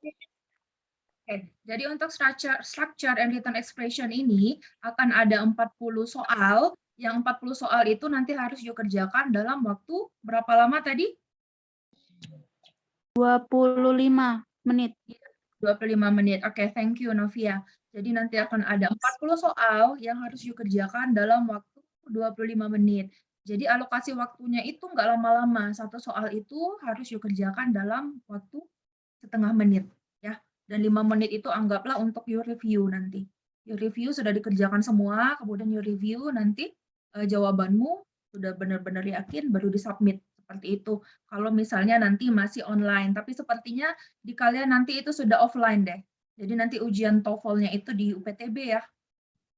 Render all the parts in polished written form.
Oke, jadi untuk structure and written expression ini akan ada 40 soal. Yang 40 soal itu nanti harus dikerjakan dalam waktu berapa lama tadi? 25 menit. 25 menit. Oke, thank you Novia. Jadi nanti akan ada 40 soal yang harus dikerjakan dalam waktu 25 menit. Jadi alokasi waktunya itu nggak lama-lama. Satu soal itu harus dikerjakan dalam waktu setengah menit. Ya. Dan 5 menit itu anggaplah untuk your review nanti. Your review sudah dikerjakan semua, kemudian your review nanti jawabanmu sudah benar-benar yakin baru disubmit. Seperti itu. Kalau misalnya nanti masih online. Tapi sepertinya di kalian nanti itu sudah offline deh. Jadi nanti ujian TOEFL-nya itu di UPTB ya,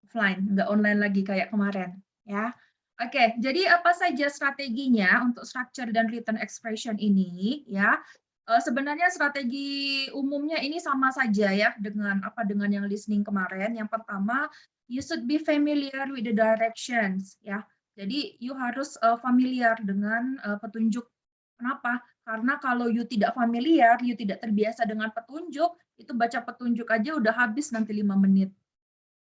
offline, nggak online lagi kayak kemarin. Ya. Oke, jadi apa saja strateginya untuk structure dan written expression ini? Ya, sebenarnya strategi umumnya ini sama saja ya dengan yang listening kemarin. Yang pertama, you should be familiar with the directions. Ya, jadi you harus familiar dengan petunjuk. Kenapa? Karena kalau you tidak familiar, you tidak terbiasa dengan petunjuk, itu baca petunjuk aja udah habis nanti 5 menit.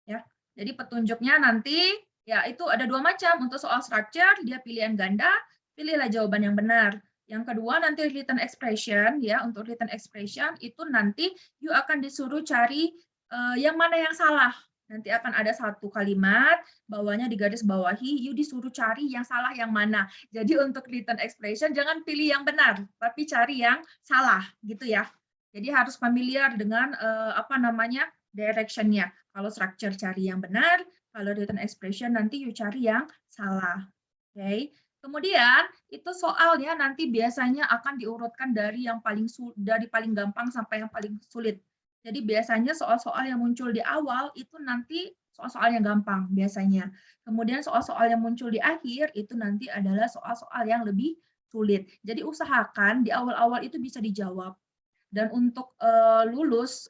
Ya. Jadi petunjuknya nanti ya itu ada 2 macam. Untuk soal structure dia pilihan ganda, pilihlah jawaban yang benar. Yang kedua nanti written expression ya, untuk written expression itu nanti you akan disuruh cari yang mana yang salah. Nanti akan ada satu kalimat, bawahnya digaris bawahi, you disuruh cari yang salah yang mana. Jadi untuk written expression jangan pilih yang benar, tapi cari yang salah gitu ya. Jadi harus familiar dengan apa namanya direction-nya. Kalau structure cari yang benar, kalau written expression nanti you cari yang salah. Oke. Okay. Kemudian itu soalnya nanti biasanya akan diurutkan dari yang paling gampang sampai yang paling sulit. Jadi biasanya soal-soal yang muncul di awal itu nanti soal-soal yang gampang biasanya. Kemudian soal-soal yang muncul di akhir itu nanti adalah soal-soal yang lebih sulit. Jadi usahakan di awal-awal itu bisa dijawab. Dan untuk lulus,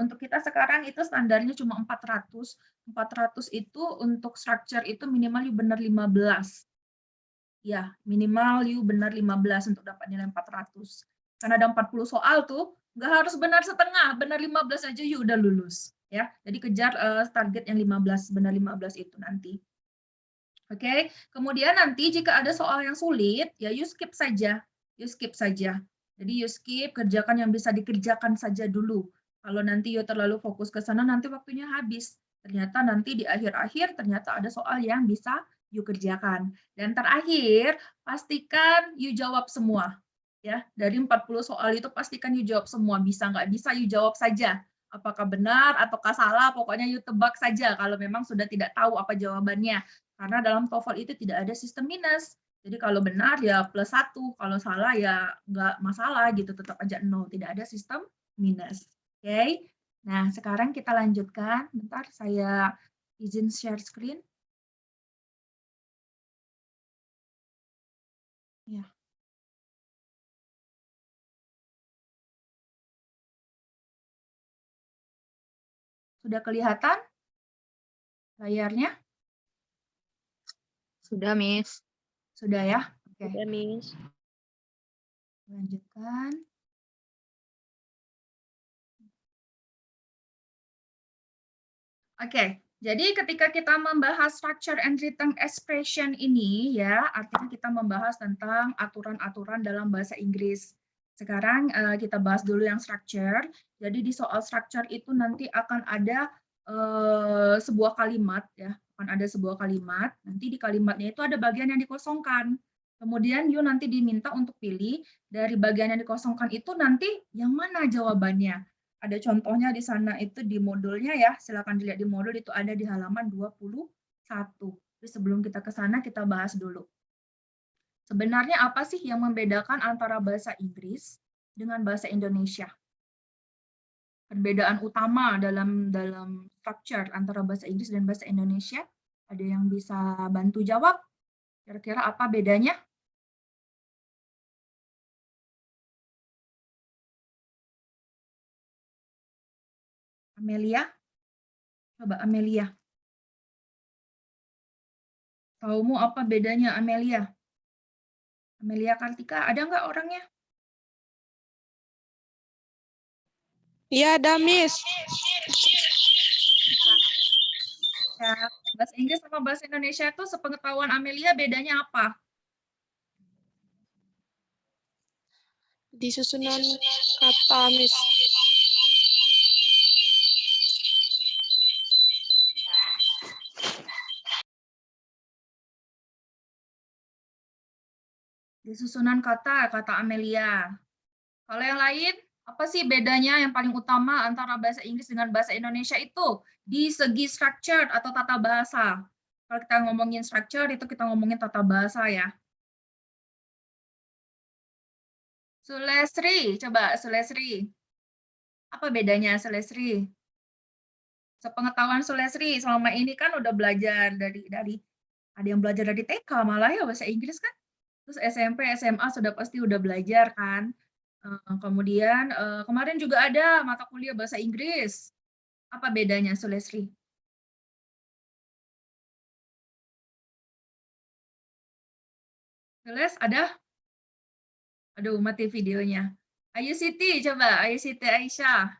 untuk kita sekarang itu standarnya cuma 400. 400 itu untuk structure itu minimal you benar 15. Ya, minimal you benar 15 untuk dapat nilai 400. Karena ada 40 soal tuh, nggak harus benar setengah, benar 15 aja you udah lulus. Ya, jadi kejar target yang 15, benar 15 itu nanti. Oke, kemudian nanti jika ada soal yang sulit, ya you skip saja. You skip saja. Jadi you skip, kerjakan yang bisa dikerjakan saja dulu. Kalau nanti you terlalu fokus ke sana, nanti waktunya habis. Ternyata nanti di akhir-akhir, ternyata ada soal yang bisa you kerjakan. Dan terakhir, pastikan you jawab semua. Ya, dari 40 soal itu pastikan you jawab semua. Bisa nggak bisa, you jawab saja. Apakah benar ataukah salah, pokoknya you tebak saja kalau memang sudah tidak tahu apa jawabannya. Karena dalam TOEFL itu tidak ada sistem minus. Jadi kalau benar ya plus 1, kalau salah ya nggak masalah gitu, tetap aja 0. Tidak ada sistem minus. Oke. Okay? Nah, sekarang kita lanjutkan. Bentar, saya izin share screen. Ya. Sudah kelihatan layarnya? Sudah, Miss. Sudah ya? Oke. Sudah, Miss. Lanjutkan. Oke, jadi ketika kita membahas structure and written expression ini ya, artinya kita membahas tentang aturan-aturan dalam bahasa Inggris. Sekarang kita bahas dulu yang structure. Jadi di soal structure itu nanti akan ada sebuah kalimat ya, akan ada sebuah kalimat. Nanti di kalimatnya itu ada bagian yang dikosongkan. Kemudian you nanti diminta untuk pilih dari bagian yang dikosongkan itu nanti yang mana jawabannya. Ada contohnya di sana itu di modulnya ya, silakan dilihat di modul itu ada di halaman 21. Jadi sebelum kita ke sana kita bahas dulu. Sebenarnya apa sih yang membedakan antara bahasa Inggris dengan bahasa Indonesia? Perbedaan utama dalam structure antara bahasa Inggris dan bahasa Indonesia? Ada yang bisa bantu jawab? Kira-kira apa bedanya? Amelia? Coba Amelia. Taumu apa bedanya Amelia? Amelia Kartika, ada nggak orangnya? Iya, ada, Miss. Ya, bahasa Inggris sama bahasa Indonesia itu sepengetahuan Amelia bedanya apa? Di susunan kata, Miss. Di susunan kata, kata Amelia. Kalau yang lain, apa sih bedanya yang paling utama antara bahasa Inggris dengan bahasa Indonesia itu? Di segi structure atau tata bahasa. Kalau kita ngomongin structure, itu kita ngomongin tata bahasa ya. Sulesri, coba Sulesri. Apa bedanya Sulesri? Sepengetahuan Sulesri, selama ini kan udah belajar dari ada yang belajar dari TK malah ya bahasa Inggris kan. Terus SMP, SMA sudah pasti udah belajar kan. Kemudian kemarin juga ada mata kuliah bahasa Inggris. Apa bedanya Sulesri? Sules ada? Aduh, mati videonya. Ayu Siti, coba. Ayu Siti Aisyah.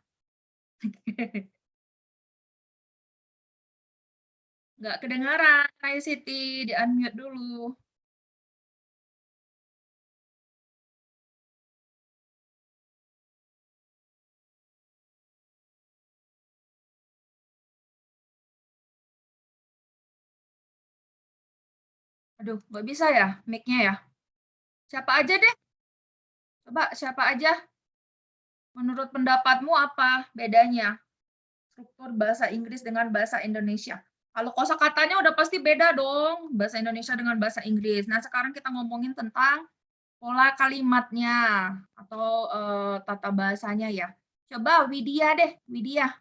Nggak kedengaran, Ayu Siti. Di-unmute dulu. Aduh, nggak bisa ya mic-nya ya? Siapa aja deh? Coba, siapa aja? Menurut pendapatmu apa bedanya? Struktur bahasa Inggris dengan bahasa Indonesia. Kalau kosakatanya udah pasti beda dong, bahasa Indonesia dengan bahasa Inggris. Nah, sekarang kita ngomongin tentang pola kalimatnya atau tata bahasanya ya. Coba Widya deh, Widya.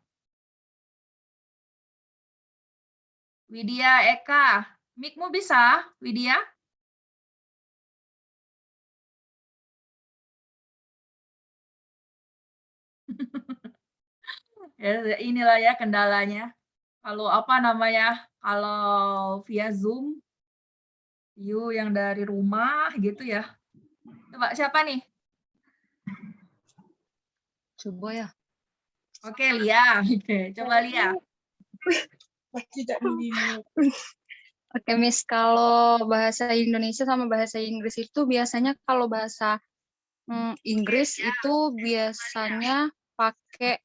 Widya Eka. Mic-mu bisa, Widya? Ya, inilah ya kendalanya. Kalau apa namanya? Kalau via Zoom, you yang dari rumah gitu ya. Coba siapa nih? Coba ya. Oke, Lia. Oke, coba Lia. Oke, Miss. Kalau bahasa Indonesia sama bahasa Inggris itu biasanya kalau bahasa Inggris itu biasanya pakai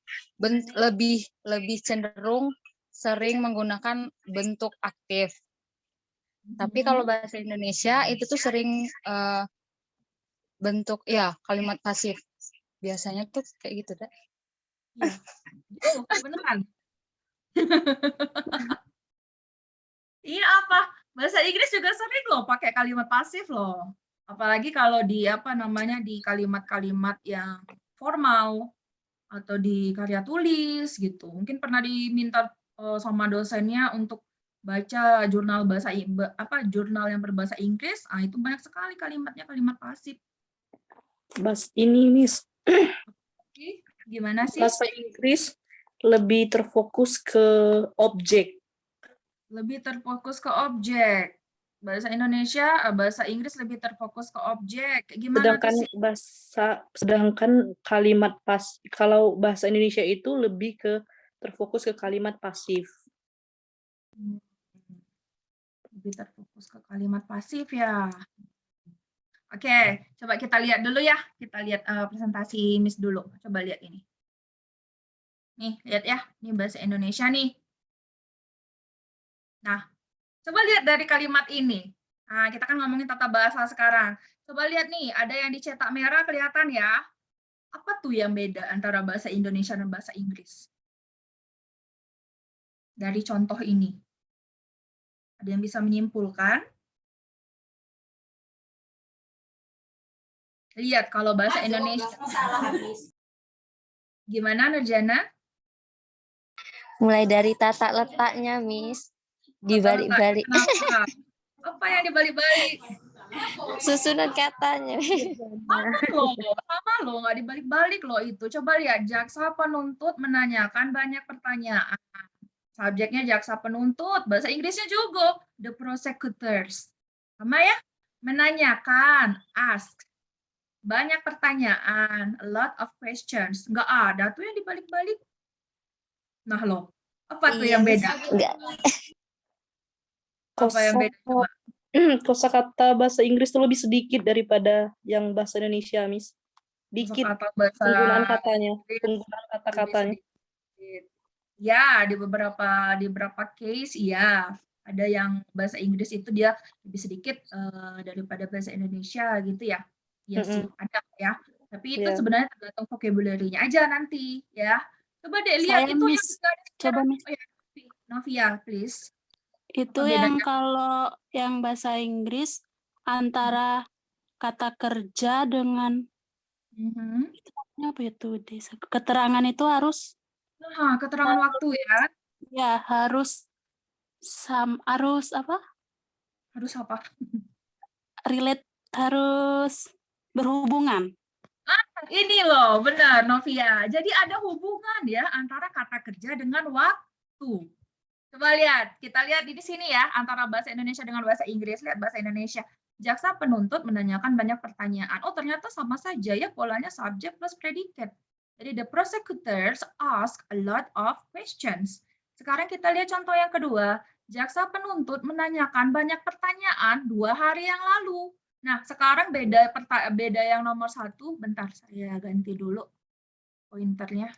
lebih cenderung sering menggunakan bentuk aktif. Tapi kalau bahasa Indonesia itu tuh sering bentuk ya kalimat pasif. Biasanya tuh kayak gitu deh. Iya. Gitu, beneran. Iya apa? Bahasa Inggris juga sering loh pakai kalimat pasif loh. Apalagi kalau di apa namanya di kalimat-kalimat yang formal atau di karya tulis gitu. Mungkin pernah diminta sama dosennya untuk baca jurnal jurnal yang berbahasa Inggris. Ah itu banyak sekali kalimatnya kalimat pasif. Ini, Miss. Gimana sih? Bahasa Inggris lebih terfokus ke objek. Lebih terfokus ke objek. Bahasa Indonesia, bahasa Inggris lebih terfokus ke objek. Gimana Sedangkan kalimat kalau bahasa Indonesia itu lebih terfokus ke kalimat pasif. Lebih terfokus ke kalimat pasif ya. Oke, coba kita lihat dulu ya. Kita lihat presentasi Miss dulu. Coba lihat ini. Nih, lihat ya. Ini bahasa Indonesia nih. Nah, coba lihat dari kalimat ini. Nah, kita kan ngomongin tata bahasa sekarang. Coba lihat nih, ada yang dicetak merah kelihatan ya. Apa tuh yang beda antara bahasa Indonesia dan bahasa Inggris? Dari contoh ini. Ada yang bisa menyimpulkan? Lihat, kalau bahasa Indonesia. Gimana, Nurjana? Mulai dari tata letaknya, Miss. Dibalik-balik. Apa yang dibalik-balik? Susunan katanya. Sama loh, nggak dibalik-balik loh itu. Coba lihat, jaksa penuntut menanyakan banyak pertanyaan. Subjeknya jaksa penuntut, bahasa Inggrisnya juga the prosecutors. Sama ya? Menanyakan, ask. banyak pertanyaan, a lot of questions. Nggak ada tuh yang dibalik-balik. Nah loh, apa tuh Iya, yang Miss. beda? Enggak. Apa yang beda coba? Kosakata bahasa Inggris tuh lebih sedikit daripada yang bahasa Indonesia, Miss. Dikit Kosakata bahasa penggunaan katanya, Inggris penggunaan lebih kata-katanya. sedikit. Ya, di beberapa case iya. Ada yang bahasa Inggris itu dia lebih sedikit daripada bahasa Indonesia gitu ya. Iya sih, ada ya. Tapi itu Iya. sebenarnya tergantung vocabulary-nya aja nanti ya. Coba deh lihat Saya, itu yang Miss, garis coba, merah. Miss. Oh ya, Novia, please. Itu Apa yang bedanya? kalau yang bahasa Inggris antara kata kerja dengan Mhm. apa itu keterangan itu harus Nah, keterangan waktu ya. ya harus harus apa? Harus apa? Relate, harus berhubungan. Ini loh, benar Novia. Jadi ada hubungan ya antara kata kerja dengan waktu. Coba lihat, kita lihat di sini ya, antara bahasa Indonesia dengan bahasa Inggris. Lihat bahasa Indonesia. Jaksa penuntut menanyakan banyak pertanyaan. Oh, ternyata sama saja ya polanya subject plus predicate. Jadi the prosecutors ask a lot of questions. Sekarang kita lihat contoh yang kedua. Jaksa penuntut menanyakan banyak pertanyaan 2 hari yang lalu. Nah, sekarang beda yang nomor 1. Bentar, saya ganti dulu pointernya.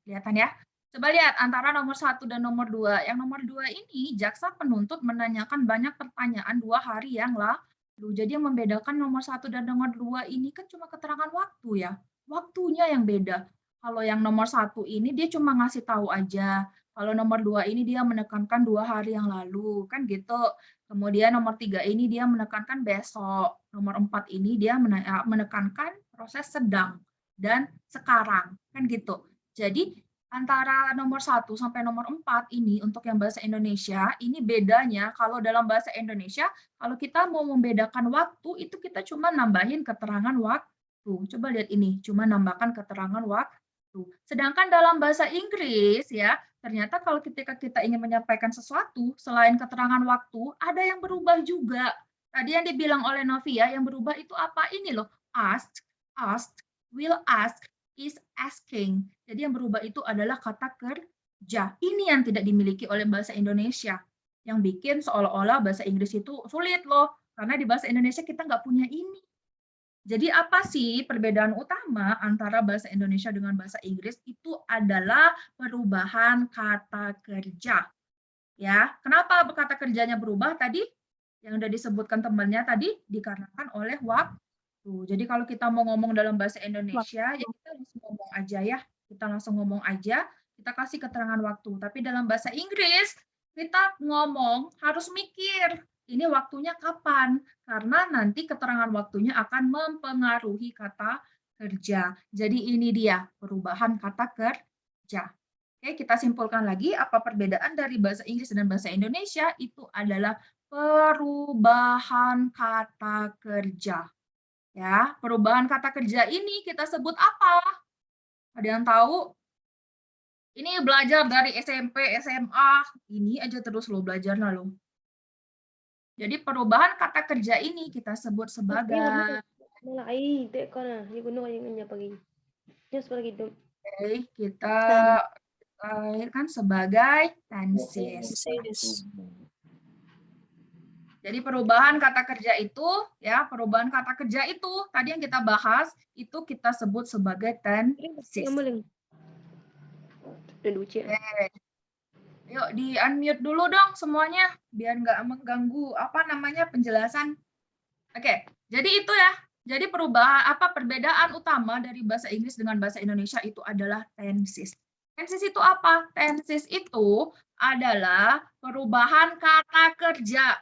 Kelihatan ya? Coba lihat antara nomor 1 dan nomor 2. Yang nomor 2 ini, jaksa penuntut menanyakan banyak pertanyaan 2 hari yang lalu. Jadi yang membedakan nomor 1 dan nomor 2 ini kan cuma keterangan waktu ya. Waktunya yang beda. Kalau yang nomor 1 ini dia cuma ngasih tahu aja. Kalau nomor 2 ini dia menekankan 2 hari yang lalu. Kan gitu. Kemudian nomor 3 ini dia menekankan besok. Nomor 4 ini dia menekankan proses sedang dan sekarang. Kan gitu. Jadi antara nomor 1 sampai nomor 4 ini untuk yang bahasa Indonesia, ini bedanya kalau dalam bahasa Indonesia, kalau kita mau membedakan waktu, itu kita cuma nambahin keterangan waktu. Coba lihat ini, cuma nambahkan keterangan waktu. Sedangkan dalam bahasa Inggris, ya, ternyata kalau ketika kita ingin menyampaikan sesuatu, selain keterangan waktu, ada yang berubah juga. Tadi yang dibilang oleh Novia, yang berubah itu apa? Ini loh, ask, will ask, is asking. Jadi yang berubah itu adalah kata kerja. Ini yang tidak dimiliki oleh bahasa Indonesia. Yang bikin seolah-olah bahasa Inggris itu sulit loh. Karena di bahasa Indonesia kita nggak punya ini. Jadi apa sih perbedaan utama antara bahasa Indonesia dengan bahasa Inggris? Itu adalah perubahan kata kerja. Ya, kenapa kata kerjanya berubah tadi? Yang sudah disebutkan temannya tadi dikarenakan oleh waktu. Jadi kalau kita mau ngomong dalam bahasa Indonesia, ya kita langsung ngomong aja ya. Kita langsung ngomong aja, kita kasih keterangan waktu. Tapi dalam bahasa Inggris, kita ngomong harus mikir, ini waktunya kapan? Karena nanti keterangan waktunya akan mempengaruhi kata kerja. Jadi ini dia perubahan kata kerja. Oke, kita simpulkan lagi apa perbedaan dari bahasa Inggris dan bahasa Indonesia itu adalah perubahan kata kerja. Ya, perubahan kata kerja ini kita sebut apa? Ada yang tahu? Ini belajar dari SMP, SMA, ini aja terus lo belajarnya lo. Jadi perubahan kata kerja ini kita sebut sebagai kita kan sebagai tenses. Jadi perubahan kata kerja itu, ya perubahan kata kerja itu tadi yang kita bahas itu kita sebut sebagai tenses. Yuk di unmute dulu dong semuanya biar nggak mengganggu apa namanya penjelasan. Oke, jadi itu ya. Jadi perbedaan utama dari bahasa Inggris dengan bahasa Indonesia itu adalah tenses. Tenses itu apa? Tenses itu adalah perubahan kata kerja.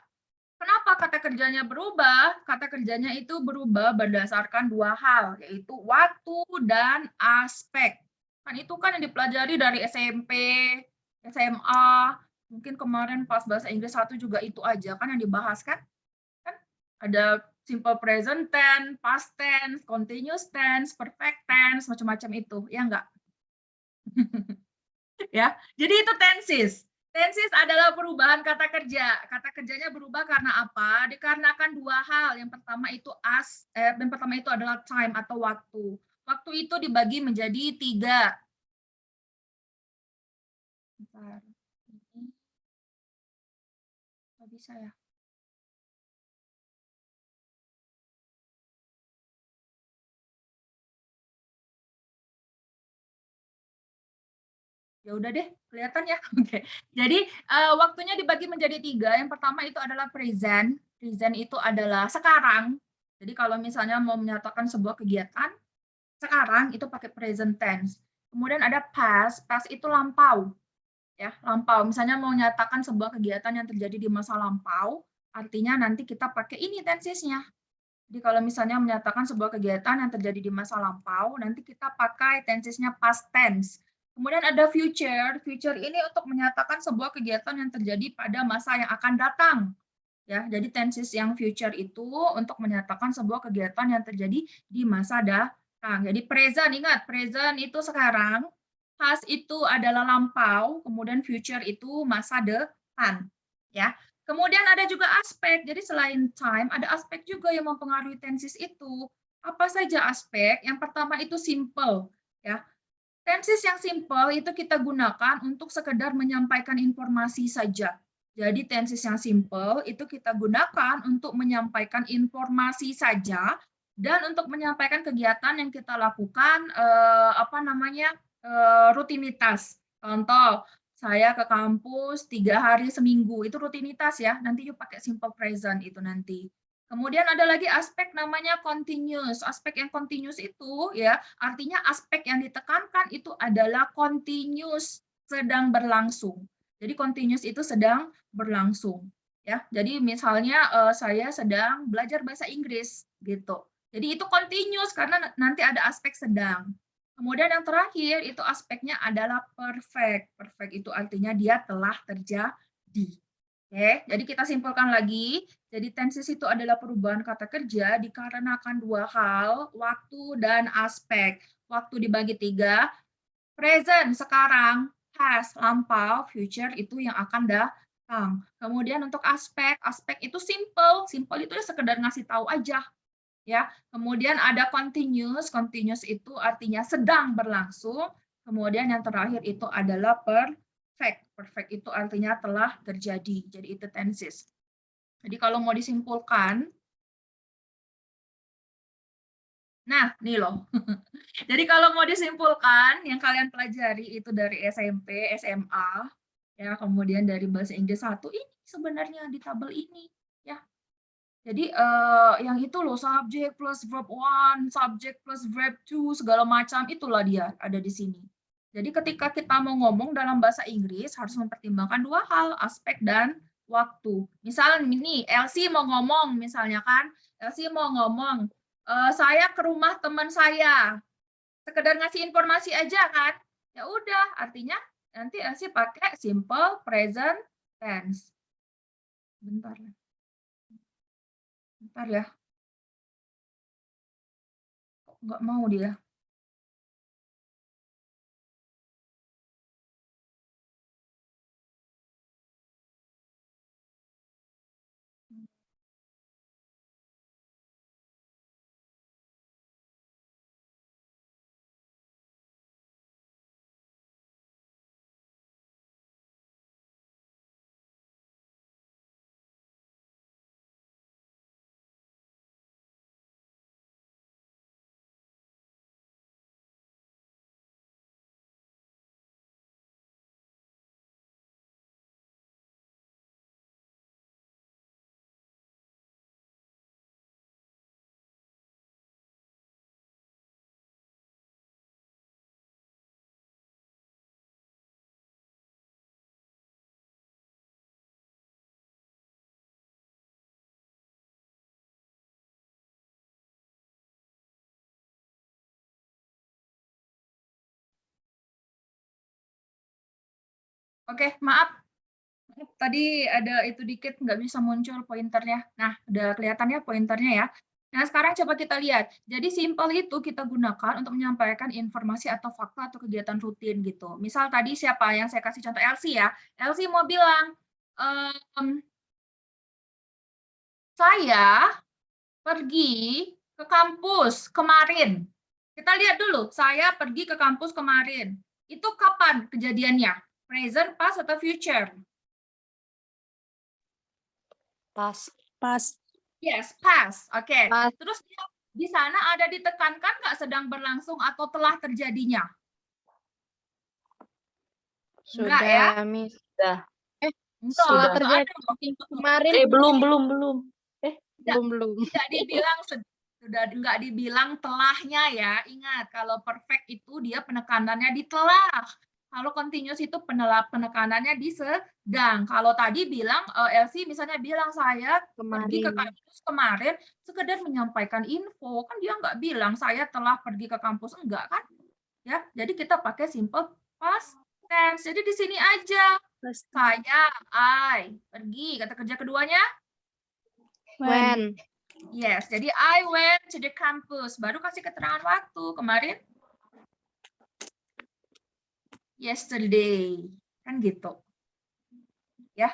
Kenapa kata kerjanya berubah? Kata kerjanya itu berubah berdasarkan 2 hal, yaitu waktu dan aspek. Kan itu kan yang dipelajari dari SMP, SMA, mungkin kemarin pas bahasa Inggris 1 juga itu aja kan yang dibahas kan? Kan ada simple present tense, past tense, continuous tense, perfect tense, macam-macam itu, ya enggak? Ya, jadi itu tenses. Tenses adalah perubahan kata kerja. Kata kerjanya berubah karena apa? Dikarenakan dua hal. Yang pertama itu adalah time atau waktu. Waktu itu dibagi menjadi 3. Bentar. Ini nggak bisa ya. Ya udah deh, kelihatan ya. Oke. Jadi waktunya dibagi menjadi 3. Yang pertama itu adalah present. Present itu adalah sekarang. Jadi kalau misalnya mau menyatakan sebuah kegiatan, sekarang itu pakai present tense. Kemudian ada past. Past itu lampau. Ya, lampau. Misalnya mau menyatakan sebuah kegiatan yang terjadi di masa lampau, artinya nanti kita pakai ini tensesnya. Jadi kalau misalnya menyatakan sebuah kegiatan yang terjadi di masa lampau, nanti kita pakai tensesnya past tense. Kemudian ada future. Future ini untuk menyatakan sebuah kegiatan yang terjadi pada masa yang akan datang. Ya, jadi tenses yang future itu untuk menyatakan sebuah kegiatan yang terjadi di masa datang. Jadi present, ingat, present itu sekarang, past itu adalah lampau, kemudian future itu masa depan. Ya. Kemudian ada juga aspek. Jadi selain time, ada aspek juga yang mempengaruhi tenses itu. Apa saja aspek? Yang pertama itu simple, ya. Tenses yang simple itu kita gunakan untuk sekedar menyampaikan informasi saja. Jadi tenses yang simple itu kita gunakan untuk menyampaikan informasi saja dan untuk menyampaikan kegiatan yang kita lakukan rutinitas. Contoh, saya ke kampus 3 hari seminggu, itu rutinitas ya. Nanti yuk pakai simple present itu nanti. Kemudian ada lagi aspek namanya continuous. Aspek yang continuous itu ya artinya aspek yang ditekankan itu adalah continuous, sedang berlangsung. Jadi continuous itu sedang berlangsung ya. Jadi misalnya saya sedang belajar bahasa Inggris gitu. Jadi itu continuous karena nanti ada aspek sedang. Kemudian yang terakhir itu aspeknya adalah perfect. Perfect itu artinya dia telah terjadi. Oke, jadi kita simpulkan lagi. Jadi tenses itu adalah perubahan kata kerja dikarenakan dua hal, waktu dan aspek. Waktu dibagi 3, present sekarang, past lampau, future itu yang akan datang. Kemudian untuk aspek, aspek itu simple. Simple itu sekedar ngasih tahu aja. Ya. Kemudian ada continuous, continuous itu artinya sedang berlangsung. Kemudian yang terakhir itu adalah perfect. Perfect itu artinya telah terjadi. Jadi itu tenses. Jadi kalau mau disimpulkan, nah nih loh. Jadi kalau mau disimpulkan, yang kalian pelajari itu dari SMP, SMA, ya kemudian dari bahasa Inggris 1, ini sebenarnya di tabel ini. Ya. Jadi yang itu loh, subject plus verb 1, subject plus verb 2, segala macam, itulah dia ada di sini. Jadi ketika kita mau ngomong dalam bahasa Inggris, harus mempertimbangkan dua hal, aspek dan waktu. Misal ini, Elsie mau ngomong, misalnya kan, Elsie mau ngomong, saya ke rumah teman saya, sekedar ngasih informasi aja kan, ya udah, artinya nanti Elsie pakai simple present tense. Bentar ya. Kok nggak mau dia? Oke, maaf. Tadi ada itu dikit nggak bisa muncul pointernya. Nah, udah kelihatan ya pointernya ya. Nah, sekarang coba kita lihat. Jadi simple itu kita gunakan untuk menyampaikan informasi atau fakta atau kegiatan rutin gitu. Misal tadi siapa yang saya kasih contoh Elsie ya. Elsie mau bilang, saya pergi ke kampus kemarin. Kita lihat dulu, saya pergi ke kampus kemarin. Itu kapan kejadiannya? Present, past, atau future? Pas. Pas. Yes, past. Oke. Pas. Terus di sana ada ditekankan nggak sedang berlangsung atau telah terjadinya? Enggak ya? Sudah, Miss. Enggak, Sudah nggak terjadi ada. kemarin. Belum. Belum. Tidak dibilang sudah nggak dibilang telahnya ya. Ingat, kalau perfect itu dia penekanannya di telah. Kalau continuous itu penekanannya di sedang. Kalau tadi bilang Elsie misalnya bilang saya pergi ke kampus kemarin sekedar menyampaikan info, kan dia nggak bilang saya telah pergi ke kampus, enggak kan? Ya, jadi kita pakai simple past tense. Jadi di sini aja. Saya, I, pergi. Kata kerja keduanya? When. Yes, jadi I went to the campus. Baru kasih keterangan waktu. Kemarin? Yesterday. Kan gitu. Ya.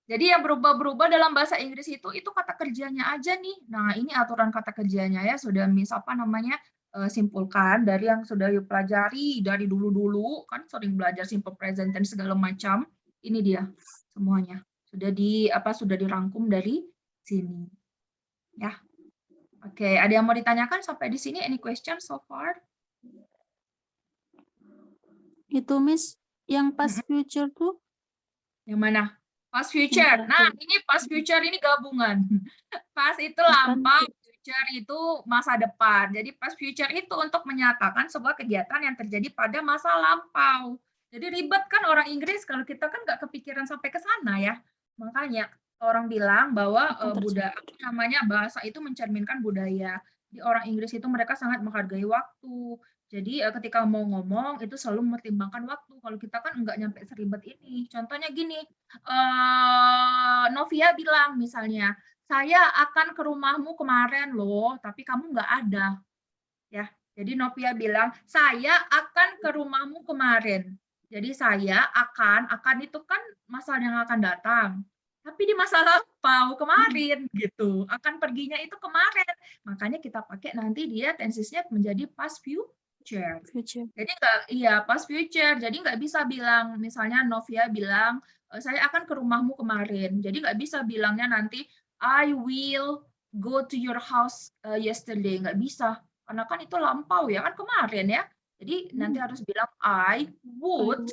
Jadi yang berubah-berubah dalam bahasa Inggris itu kata kerjanya aja nih. Nah, ini aturan kata kerjanya ya. Sudah apa namanya? Simpulkan dari yang sudah yuk pelajari dari dulu-dulu. Kan sering belajar simple present tense segala macam. Ini dia semuanya. Sudah dirangkum dari sini. Ya. Oke, ada yang mau ditanyakan sampai di sini? Any question so far? Itu Miss, yang past future tuh Yang mana? Past future. Nah, ini past future ini gabungan. Past itu lampau, future itu masa depan. Jadi past future itu untuk menyatakan sebuah kegiatan yang terjadi pada masa lampau. Jadi ribet kan orang Inggris kalau kita kan nggak kepikiran sampai ke sana ya. Makanya orang bilang bahwa bahasa itu mencerminkan budaya. Di orang Inggris itu mereka sangat menghargai waktu. Jadi ketika mau ngomong itu selalu mempertimbangkan waktu. Kalau kita kan nggak nyampe seribet ini. Contohnya gini, Novia bilang misalnya, saya akan ke rumahmu kemarin loh, tapi kamu nggak ada. Ya, jadi Novia bilang, saya akan ke rumahmu kemarin. Jadi saya akan itu kan masa yang akan datang. Tapi di masa lampau kemarin gitu. Akan perginya itu kemarin. Makanya kita pakai nanti dia tensesnya menjadi past future. Jadi past future. Jadi nggak bisa bilang misalnya Novia bilang saya akan ke rumahmu kemarin. Jadi nggak bisa bilangnya nanti I will go to your house yesterday. Nggak bisa. Karena kan itu lampau ya kan kemarin ya. Jadi nanti harus bilang I would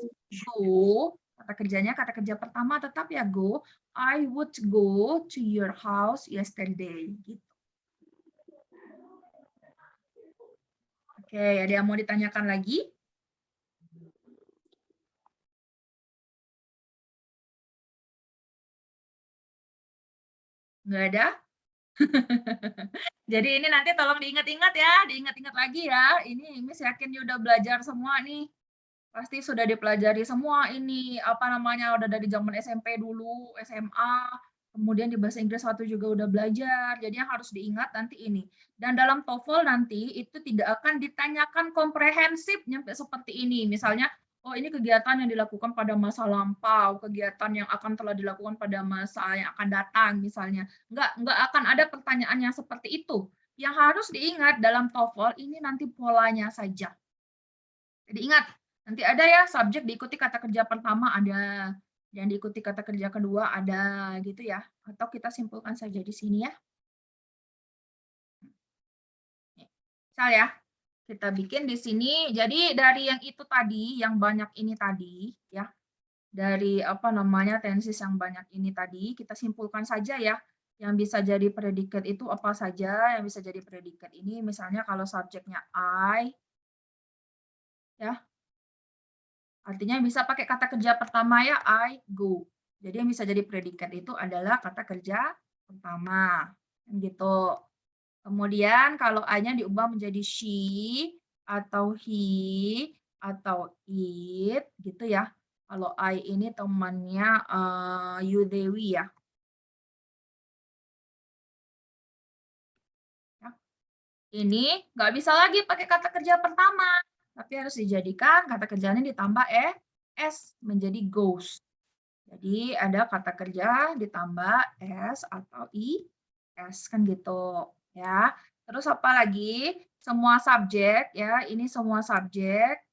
go. Kata kerja pertama tetap ya go. I would go to your house yesterday. Gitu. Oke, ada yang mau ditanyakan lagi? Nggak ada? Jadi ini nanti tolong diingat-ingat ya, diingat-ingat lagi ya. Ini Miss yakin udah belajar semua nih. Pasti sudah dipelajari semua ini, udah dari zaman SMP dulu, SMA, kemudian di bahasa Inggris 1 juga udah belajar. Jadi yang harus diingat nanti ini. Dan dalam TOEFL nanti itu tidak akan ditanyakan komprehensif nyampe seperti ini. Misalnya, oh ini kegiatan yang dilakukan pada masa lampau, kegiatan yang akan telah dilakukan pada masa yang akan datang misalnya. Nggak akan ada pertanyaan yang seperti itu. Yang harus diingat dalam TOEFL ini nanti polanya saja. Jadi ingat, nanti ada ya subjek diikuti kata kerja pertama ada, yang diikuti kata kerja kedua ada gitu ya. Atau kita simpulkan saja di sini ya. Misal ya, kita bikin di sini. Jadi dari yang itu tadi, yang banyak ini tadi ya. Dari tenses yang banyak ini tadi, kita simpulkan saja ya. Yang bisa jadi predikat itu apa saja? Yang bisa jadi predikat ini misalnya kalau subjeknya I ya. Artinya bisa pakai kata kerja pertama ya, I go. Jadi yang bisa jadi predikat itu adalah kata kerja pertama. Gitu. Kemudian kalau I-nya diubah menjadi she, atau he, atau it, gitu ya. Kalau I ini temannya you Dewi ya. ini nggak bisa lagi pakai kata kerja pertama, tapi harus dijadikan kata kerjanya ditambah s menjadi goes. Jadi ada kata kerja ditambah s atau is kan gitu ya. Terus apa lagi? Semua subjek ya, ini semua subjek.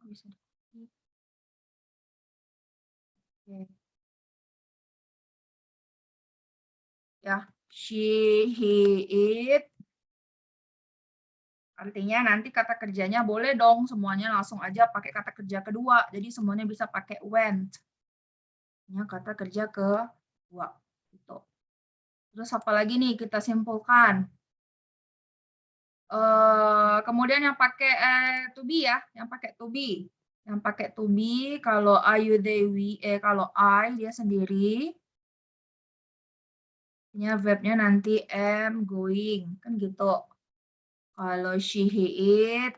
Bisa. Oke. Ya, she, he, it. Artinya nanti kata kerjanya boleh dong semuanya langsung aja pakai kata kerja kedua. Jadi semuanya bisa pakai went. Ini kata kerja kedua. Gitu. Terus apa lagi nih kita simpulkan? Kemudian yang pakai to be ya, yang pakai to be. Yang pakai to be kalau I, you, they, we, kalau I dia sendiri. Verbnya nanti am, going, kan gitu. Kalau she, he, it,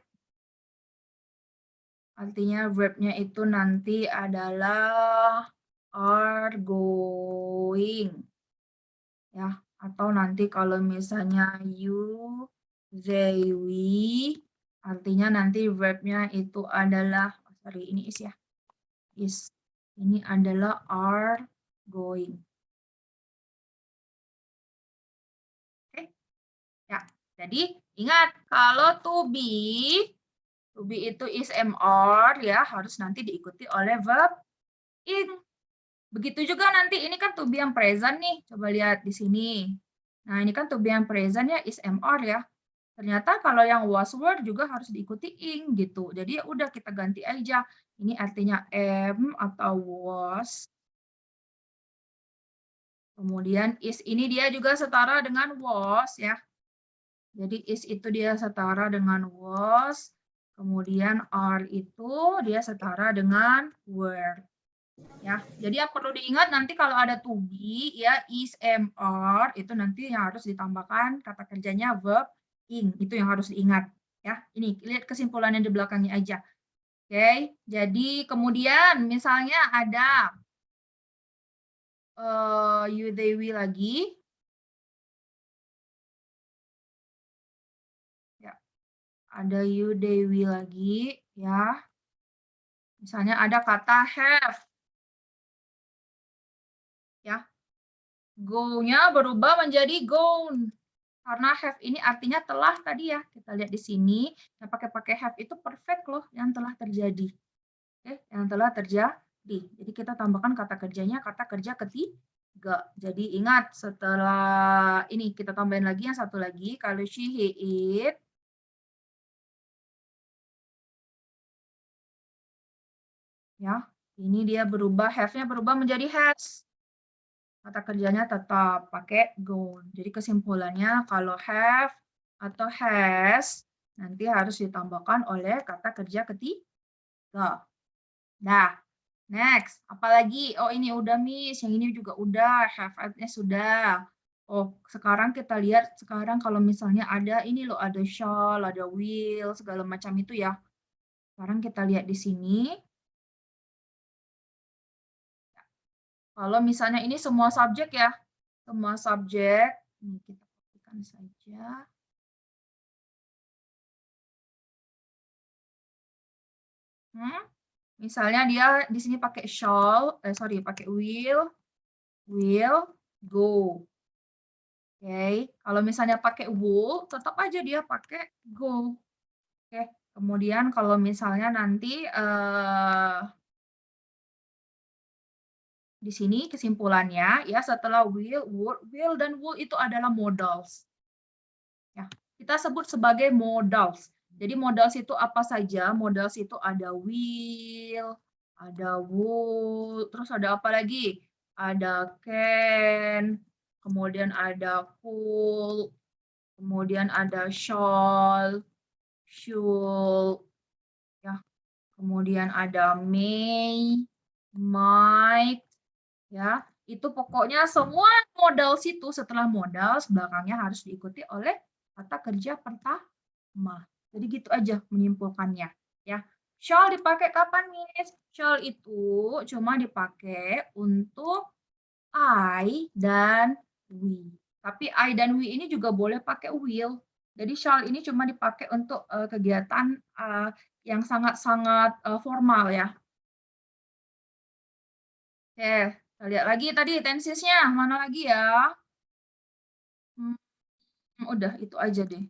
artinya verbnya itu nanti adalah are, going. Ya, atau nanti kalau misalnya you, they, we, artinya nanti verbnya itu adalah, sorry ini is ya, is. Ini adalah are, going. Oke, ya. Jadi ingat kalau to be itu is, am, are ya harus nanti diikuti oleh verb ing. Begitu juga nanti ini kan to be yang present nih. Coba lihat di sini. Nah, ini kan to be yang present ya is, am, are ya. Ternyata kalau yang was, were juga harus diikuti ing gitu. Jadi ya udah kita ganti aja. Ini artinya am atau was. Kemudian is ini dia juga setara dengan was ya. Jadi is itu dia setara dengan was. Kemudian are itu dia setara dengan were. Ya, jadi yang perlu diingat nanti kalau ada to be ya is, am, are itu nanti yang harus ditambahkan kata kerjanya verb ing. Itu yang harus diingat ya. Ini lihat kesimpulannya di belakangnya aja. Oke, jadi kemudian misalnya ada you, they, we lagi. Ada you, they, we lagi, ya. Misalnya ada kata have. Ya. Go-nya berubah menjadi gone. Karena have ini artinya telah tadi ya. Kita lihat di sini, yang pakai have itu perfect loh, yang telah terjadi. Oke, yang telah terjadi. Jadi kita tambahkan kata kerjanya, kata kerja ketiga. Jadi ingat, setelah ini kita tambahin lagi yang satu lagi. Kalau she, he, it, ya, ini dia berubah, have-nya berubah menjadi has. Kata kerjanya tetap pakai gone. Jadi kesimpulannya kalau have atau has nanti harus ditambahkan oleh kata kerja ketiga. Nah, next. Apalagi? Oh ini udah Miss, yang ini juga udah, have-nya sudah. Oh, sekarang kita lihat sekarang kalau misalnya ada ini loh, ada shall, ada will, segala macam itu ya. Sekarang kita lihat di sini. Kalau misalnya ini semua subjek ya, semua subjek, ini kita pastikan saja. Misalnya dia di sini pakai shall, pakai will go. Oke, kalau misalnya pakai would, tetap aja dia pakai go. Oke, kemudian kalau misalnya nanti di sini kesimpulannya ya setelah will, would, will dan would itu adalah modals. Ya, kita sebut sebagai modals. Jadi modals itu apa saja? Modals itu ada will, ada would, terus ada apa lagi? Ada can, kemudian ada could, kemudian ada shall, should, ya. Kemudian ada may, might, ya. Itu pokoknya semua modals itu setelah modals belakangnya harus diikuti oleh kata kerja pertama. Jadi gitu aja menyimpulkannya, ya. Shall dipakai kapan, Miss? Shall itu cuma dipakai untuk I dan we. Tapi I dan we ini juga boleh pakai will. Jadi shall ini cuma dipakai untuk kegiatan yang sangat-sangat formal ya. Oke, kita lihat lagi tadi tensesnya. Mana lagi ya? Udah, itu aja deh.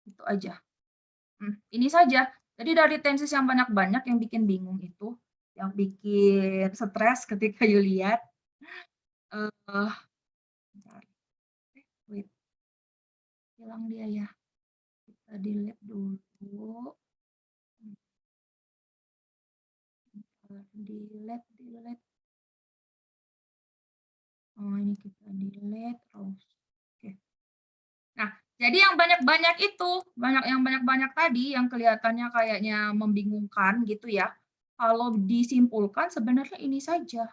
Itu aja. Ini saja. Jadi dari tenses yang banyak-banyak yang bikin bingung itu, yang bikin stres ketika you lihat. Wait. Hilang dia ya. Kita delete dulu. Delete. Oh, ini kita delete terus. Oke. Nah, jadi yang banyak-banyak itu, yang banyak-banyak tadi yang kelihatannya kayaknya membingungkan gitu ya. Kalau disimpulkan sebenarnya ini saja.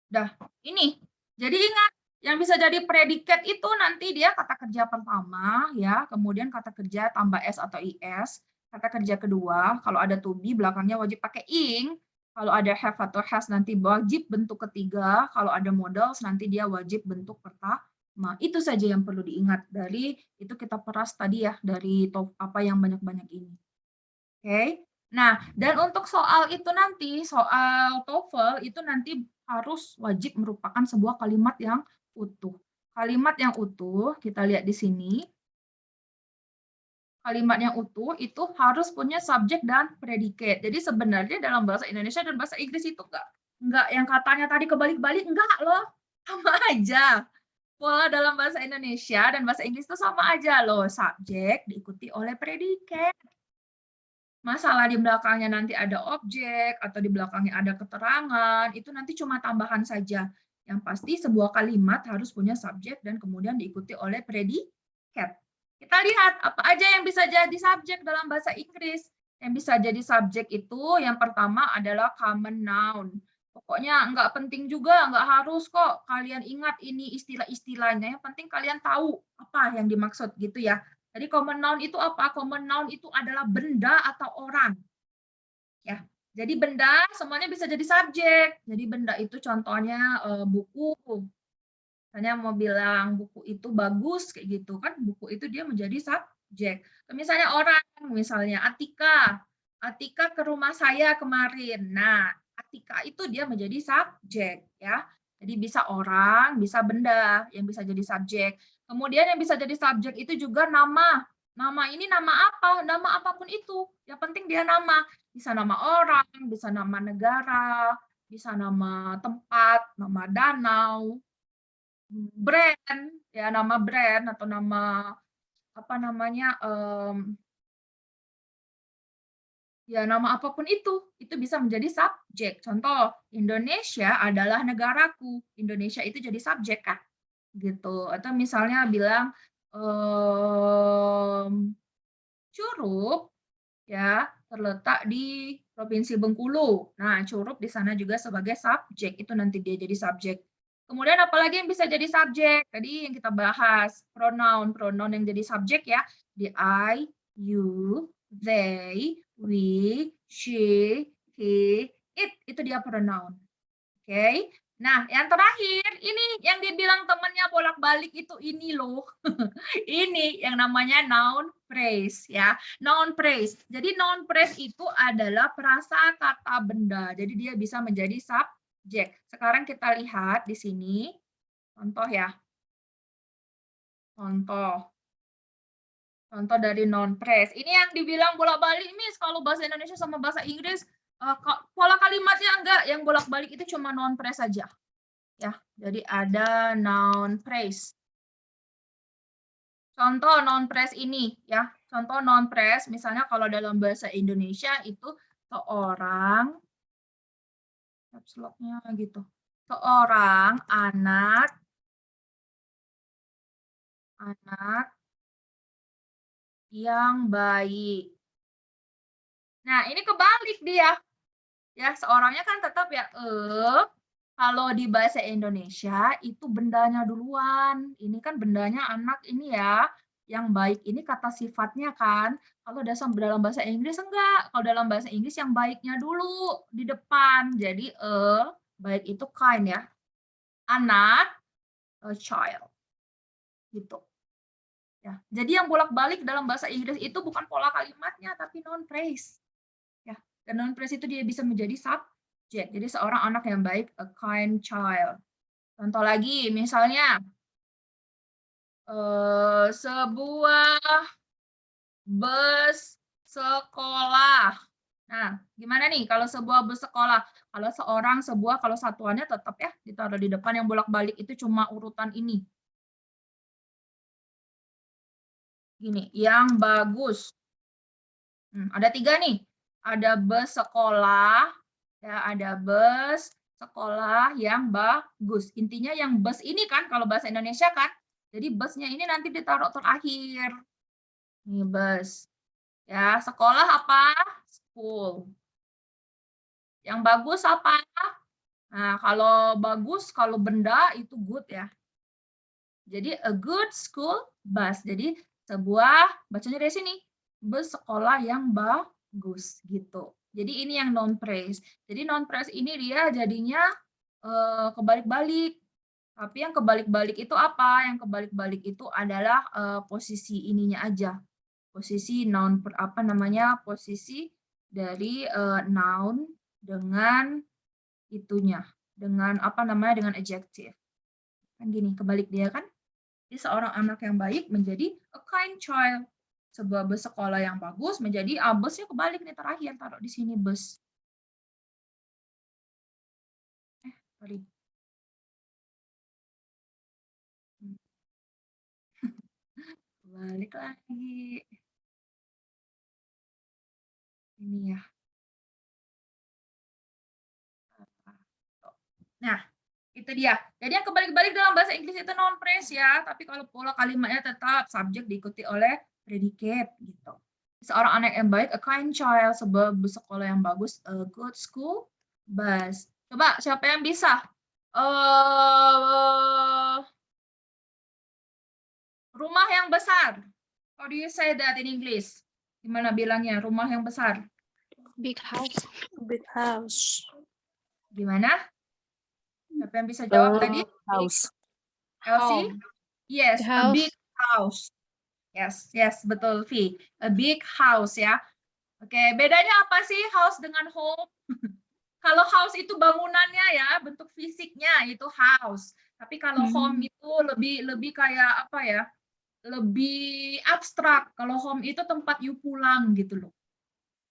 Dah, ini. Jadi ingat, yang bisa jadi predikat itu nanti dia kata kerja pertama, ya, kemudian kata kerja tambah S atau IS, kata kerja kedua, kalau ada to be belakangnya wajib pakai ing, kalau ada have atau has nanti wajib bentuk ketiga, kalau ada modals nanti dia wajib bentuk pertama. Itu saja yang perlu diingat dari itu kita peras tadi ya, dari apa yang banyak-banyak ini. Oke. Nah, dan untuk soal itu nanti, soal TOEFL itu nanti harus wajib merupakan sebuah kalimat yang utuh. Kalimat yang utuh, kita lihat di sini. Kalimat yang utuh itu harus punya subjek dan predikat. Jadi sebenarnya dalam bahasa Indonesia dan bahasa Inggris itu enggak yang katanya tadi kebalik-balik, enggak loh. Sama aja. Pola dalam bahasa Indonesia dan bahasa Inggris itu sama aja loh. Subjek diikuti oleh predikat. Masalah di belakangnya nanti ada objek atau di belakangnya ada keterangan, itu nanti cuma tambahan saja. Yang pasti sebuah kalimat harus punya subjek dan kemudian diikuti oleh predikat. Kita lihat apa aja yang bisa jadi subjek dalam bahasa Inggris. Yang bisa jadi subjek itu yang pertama adalah common noun. Pokoknya nggak penting juga, nggak harus kok kalian ingat ini istilah-istilahnya. Yang penting kalian tahu apa yang dimaksud gitu ya. Jadi common noun itu apa? Common noun itu adalah benda atau orang. Ya. Jadi benda semuanya bisa jadi subjek. Jadi benda itu contohnya buku. Misalnya mau bilang buku itu bagus kayak gitu kan, buku itu dia menjadi subjek. Misalnya orang, misalnya Atika. Atika ke rumah saya kemarin. Nah, Atika itu dia menjadi subjek ya. Jadi bisa orang, bisa benda yang bisa jadi subjek. Kemudian yang bisa jadi subjek itu juga nama. Nama ini nama apa? Nama apapun itu. Yang penting dia nama. Bisa nama orang, bisa nama negara, bisa nama tempat, nama danau, brand, ya nama brand atau nama apa namanya, ya nama apapun itu bisa menjadi subjek. Contoh, Indonesia adalah negaraku. Indonesia itu jadi subjek kan? Gitu. Atau misalnya bilang Curup ya terletak di Provinsi Bengkulu. Nah, Curup di sana juga sebagai subjek. Itu nanti dia jadi subjek. Kemudian apalagi yang bisa jadi subjek? Tadi yang kita bahas, pronoun. Pronoun yang jadi subjek ya. Di I, you, they, we, she, he, it. Itu dia pronoun. Oke. Nah, yang terakhir, ini yang dibilang temannya bolak-balik itu ini loh. Ini yang namanya noun phrase ya. Noun phrase. Jadi noun phrase itu adalah prasakata benda. Jadi dia bisa menjadi subjek. Sekarang kita lihat di sini contoh ya. Contoh dari noun phrase. Ini yang dibilang bolak-balik, Miss, kalau bahasa Indonesia sama bahasa Inggris pola kalimatnya enggak, yang bolak-balik itu cuma noun phrase saja. Ya, jadi ada noun phrase. Contoh noun phrase ini ya. Contoh noun phrase misalnya kalau dalam bahasa Indonesia itu seorang caps lock-nya gitu. Seorang anak yang baik. Nah, ini kebalik dia. Ya, seorangnya kan tetap ya Kalau di bahasa Indonesia itu bendanya duluan. Ini kan bendanya anak ini ya. Yang baik ini kata sifatnya kan. Kalau dalam bahasa Inggris enggak. Kalau dalam bahasa Inggris yang baiknya dulu di depan. Jadi baik itu kind ya. Anak, a child. Gitu. Ya. Jadi yang bolak-balik dalam bahasa Inggris itu bukan pola kalimatnya tapi noun phrase. Ya. Dan noun phrase itu dia bisa menjadi subjek. Jadi seorang anak yang baik, a kind child. Contoh lagi, misalnya sebuah bus sekolah. Nah, gimana nih kalau sebuah bus sekolah? Kalau seorang, sebuah, kalau satuannya tetap ya ditaruh di depan, yang bolak-balik itu cuma urutan ini. Gini, yang bagus. Ada 3 nih. Ada bus sekolah, ya ada bus sekolah yang bagus. Intinya yang bus ini kan kalau bahasa Indonesia kan. Jadi busnya ini nanti ditaruh terakhir. Ini bus. Ya, sekolah apa? School. Yang bagus apa? Nah, kalau bagus, kalau benda itu good ya. Jadi a good school bus. Jadi sebuah, bacanya dari sini, bus sekolah yang bagus gitu. Jadi ini yang noun phrase. Jadi noun phrase ini dia jadinya kebalik-balik. Tapi yang kebalik-balik itu apa? Yang kebalik-balik itu adalah posisi ininya aja. Posisi noun posisi dari noun dengan itunya, dengan dengan adjective. Kan gini, kebalik dia kan? Jadi seorang anak yang baik menjadi a kind child. Sebuah bus sekolah yang bagus menjadi busnya kebalik nih terakhir, taruh di sini bus. Sorry. Balik lagi. Ini ya. Nah, itu dia. Jadi yang kebalik-balik dalam bahasa Inggris itu noun phrase ya, tapi kalau pola kalimatnya tetap subjek diikuti oleh predicate gitu. Seorang anak yang baik, a kind child, sebuah bus sekolah yang bagus, a good school bus. Coba siapa yang bisa? Rumah yang besar. How do you say that in English? Gimana bilangnya rumah yang besar? Big house. Big house. Gimana? Siapa yang bisa jawab tadi? House. Elsie? Home. Yes, The a house. big house. Yes, betul, V. A big house ya. Oke, bedanya apa sih house dengan home? Kalau house itu bangunannya ya, bentuk fisiknya itu house. Tapi kalau home itu lebih kayak apa ya? Lebih abstrak. Kalau home itu tempat you pulang gitu loh.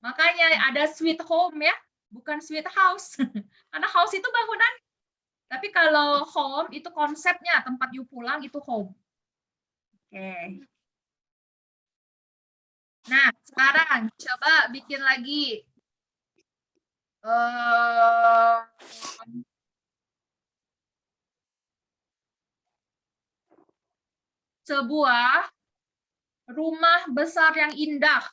Makanya ada sweet home ya, bukan sweet house. Karena house itu bangunan. Tapi kalau home itu konsepnya tempat you pulang itu home. Oke. Nah, sekarang coba bikin lagi. Sebuah rumah besar yang indah.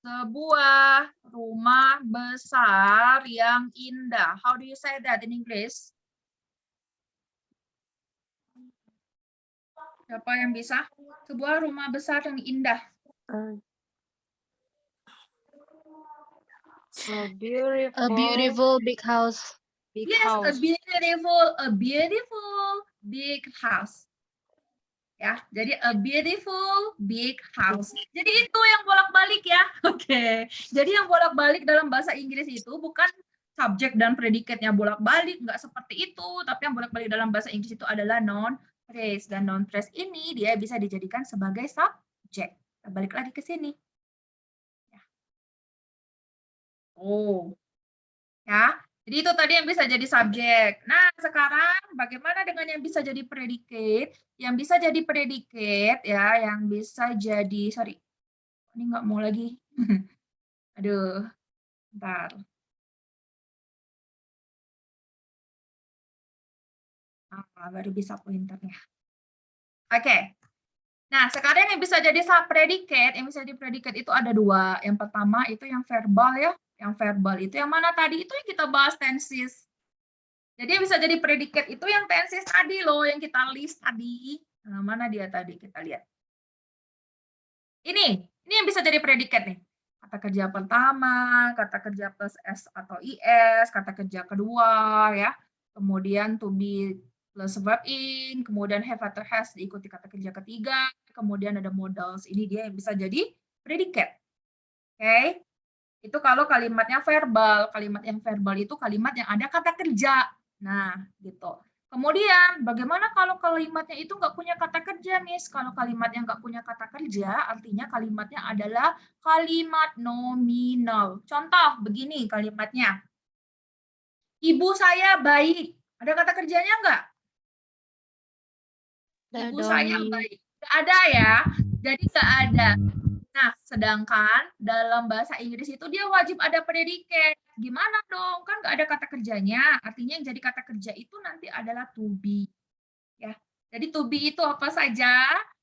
Sebuah rumah besar yang indah. How do you say that in English? Siapa yang bisa? Sebuah rumah besar yang indah. A beautiful big house. Big Yes, house. a beautiful big house. Ya, jadi a beautiful big house. Jadi itu yang bolak-balik ya. Oke. Jadi yang bolak-balik dalam bahasa Inggris itu bukan subjek dan predikatnya bolak-balik, nggak seperti itu. Tapi yang bolak-balik dalam bahasa Inggris itu adalah noun phrase. Dan noun phrase ini dia bisa dijadikan sebagai subjek. Kita balik lagi ke sini. Ya. Oh. Ya. Jadi itu tadi yang bisa jadi subjek. Nah, sekarang bagaimana dengan yang bisa jadi predicate? Yang bisa jadi predicate ya, yang bisa jadi, sorry, ini nggak mau lagi. Aduh, bentar. Baru bisa pointernya. Oke. Nah, sekarang yang bisa jadi predicate, yang bisa jadi predicate itu ada 2. Yang pertama itu yang verbal ya. Yang verbal itu yang mana tadi? Itu yang kita bahas tenses. Jadi bisa jadi predikat itu yang tenses tadi loh, yang kita list tadi. Nah, mana dia tadi? Kita lihat. Ini yang bisa jadi predikat nih. Kata kerja pertama, kata kerja plus S atau IS, kata kerja kedua, ya. Kemudian to be plus verb in, kemudian have atau has diikuti kata kerja ketiga, kemudian ada modals. Ini dia yang bisa jadi predikat. Oke? Itu kalau kalimatnya verbal. Kalimat yang verbal itu kalimat yang ada kata kerja. Nah, gitu. Kemudian, bagaimana kalau kalimatnya itu nggak punya kata kerja, Miss? Kalau kalimatnya nggak punya kata kerja, artinya kalimatnya adalah kalimat nominal. Contoh, begini kalimatnya. Ibu saya baik. Ada kata kerjanya nggak? Ibu saya baik. Nggak ada ya. Jadi nggak ada. Nah, sedangkan dalam bahasa Inggris itu dia wajib ada predikat. Gimana dong? Kan nggak ada kata kerjanya. Artinya yang jadi kata kerja itu nanti adalah to be. Ya. Jadi to be itu apa saja?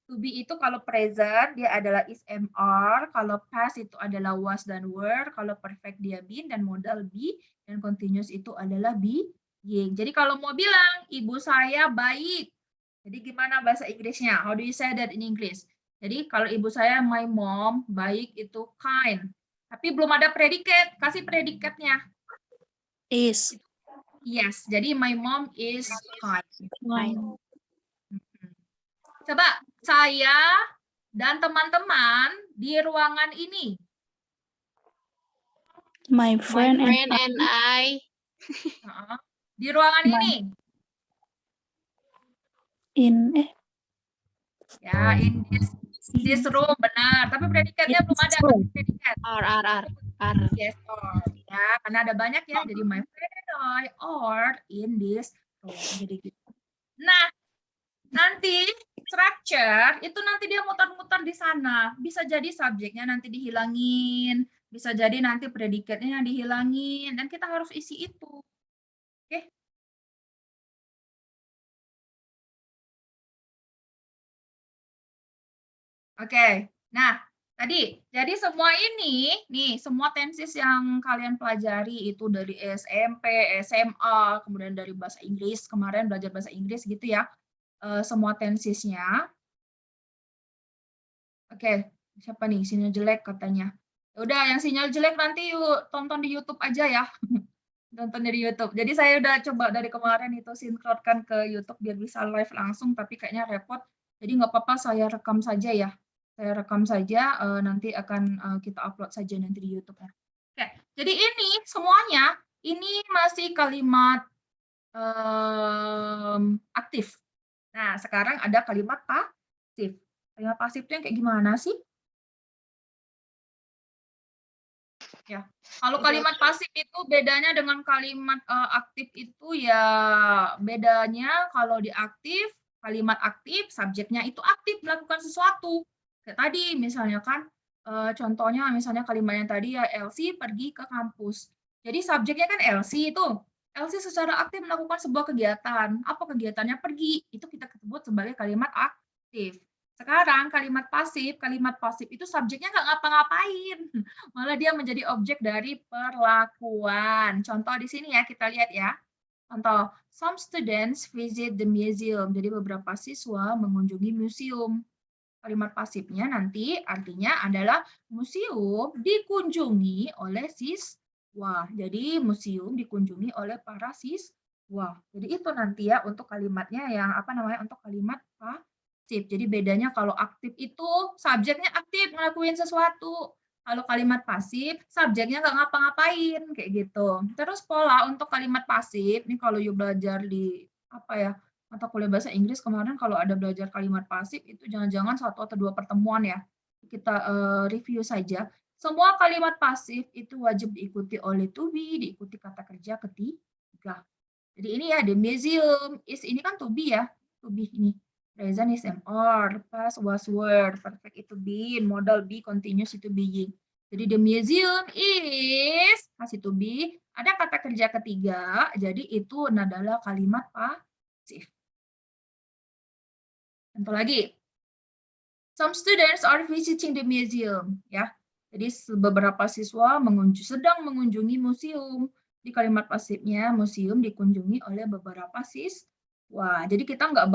To be itu kalau present dia adalah is, am, are. Kalau past itu adalah was dan were. Kalau perfect dia been dan modal be. Dan continuous itu adalah being. Jadi kalau mau bilang, ibu saya baik. Jadi gimana bahasa Inggrisnya? How do you say that in English? Jadi kalau ibu saya, my mom, baik itu kind. Tapi belum ada predikat, kasih predikatnya. Is. Yes, jadi my mom is kind. Fine. Coba saya dan teman-teman di ruangan ini. My friend and and I. Di ruangan ini. in Ya, in this room, benar. Tapi predikatnya belum ada. Predikat. Are. Yes, or. Ya, karena ada banyak ya. Jadi my friend and I are in this room. Jadi gitu. Nah, nanti structure itu nanti dia muter-muter di sana. Bisa jadi subjeknya nanti dihilangin, bisa jadi nanti predikatnya yang dihilangin, dan kita harus isi itu. Oke? Oke. Nah, tadi jadi semua ini nih semua tenses yang kalian pelajari itu dari SMP, SMA, kemudian dari bahasa Inggris, kemarin belajar bahasa Inggris gitu ya. Semua tensesnya. Oke, siapa nih sinyal jelek katanya. Udah yang sinyal jelek nanti yuk tonton di YouTube aja ya. Tonton dari YouTube. Jadi saya udah coba dari kemarin itu sinkronkan ke YouTube biar bisa live langsung, tapi kayaknya repot. Jadi nggak apa-apa saya rekam saja ya. Saya rekam saja, nanti akan kita upload saja nanti di YouTube ya. Oke, jadi ini semuanya ini masih kalimat aktif. Nah, sekarang ada kalimat pasif. Kalimat pasif itu yang kayak gimana sih? Ya, kalau kalimat pasif itu bedanya dengan kalimat aktif itu ya bedanya kalau di aktif, kalimat aktif, subjeknya itu aktif melakukan sesuatu. Kayak tadi misalnya kan, contohnya misalnya kalimat yang tadi ya Elsie pergi ke kampus. Jadi subjeknya kan Elsie itu. Elsie secara aktif melakukan sebuah kegiatan. Apa kegiatannya? Pergi. Itu kita sebut sebagai kalimat aktif. Sekarang kalimat pasif itu subjeknya nggak ngapa-ngapain. Malah dia menjadi objek dari perlakuan. Contoh di sini ya, kita lihat ya. Contoh, some students visit the museum. Jadi beberapa siswa mengunjungi museum. Kalimat pasifnya nanti artinya adalah museum dikunjungi oleh siswa. Jadi museum dikunjungi oleh para siswa. Jadi itu nanti ya untuk kalimatnya yang apa namanya untuk kalimat pasif. Jadi bedanya kalau aktif itu subjeknya aktif ngelakuin sesuatu. Kalau kalimat pasif, subjeknya nggak ngapa-ngapain kayak gitu. Terus pola untuk kalimat pasif, ini kalau you belajar di apa ya mata kuliah bahasa Inggris kemarin kalau ada belajar kalimat pasif itu jangan-jangan 1 atau 2 pertemuan ya. Kita review saja. Semua kalimat pasif itu wajib diikuti oleh to be, diikuti kata kerja ketiga. Jadi ini ya, the museum is ini kan to be ya. To be ini. Present is am, are, past was were, perfect itu been, modal be, continuous itu being. Jadi the museum is masih to be, ada kata kerja ketiga, jadi itu adalah kalimat pasif. Contoh lagi. Some students are visiting the museum, ya. Jadi beberapa siswa sedang mengunjungi museum. Di kalimat pasifnya, museum dikunjungi oleh beberapa siswa. Jadi kita nggak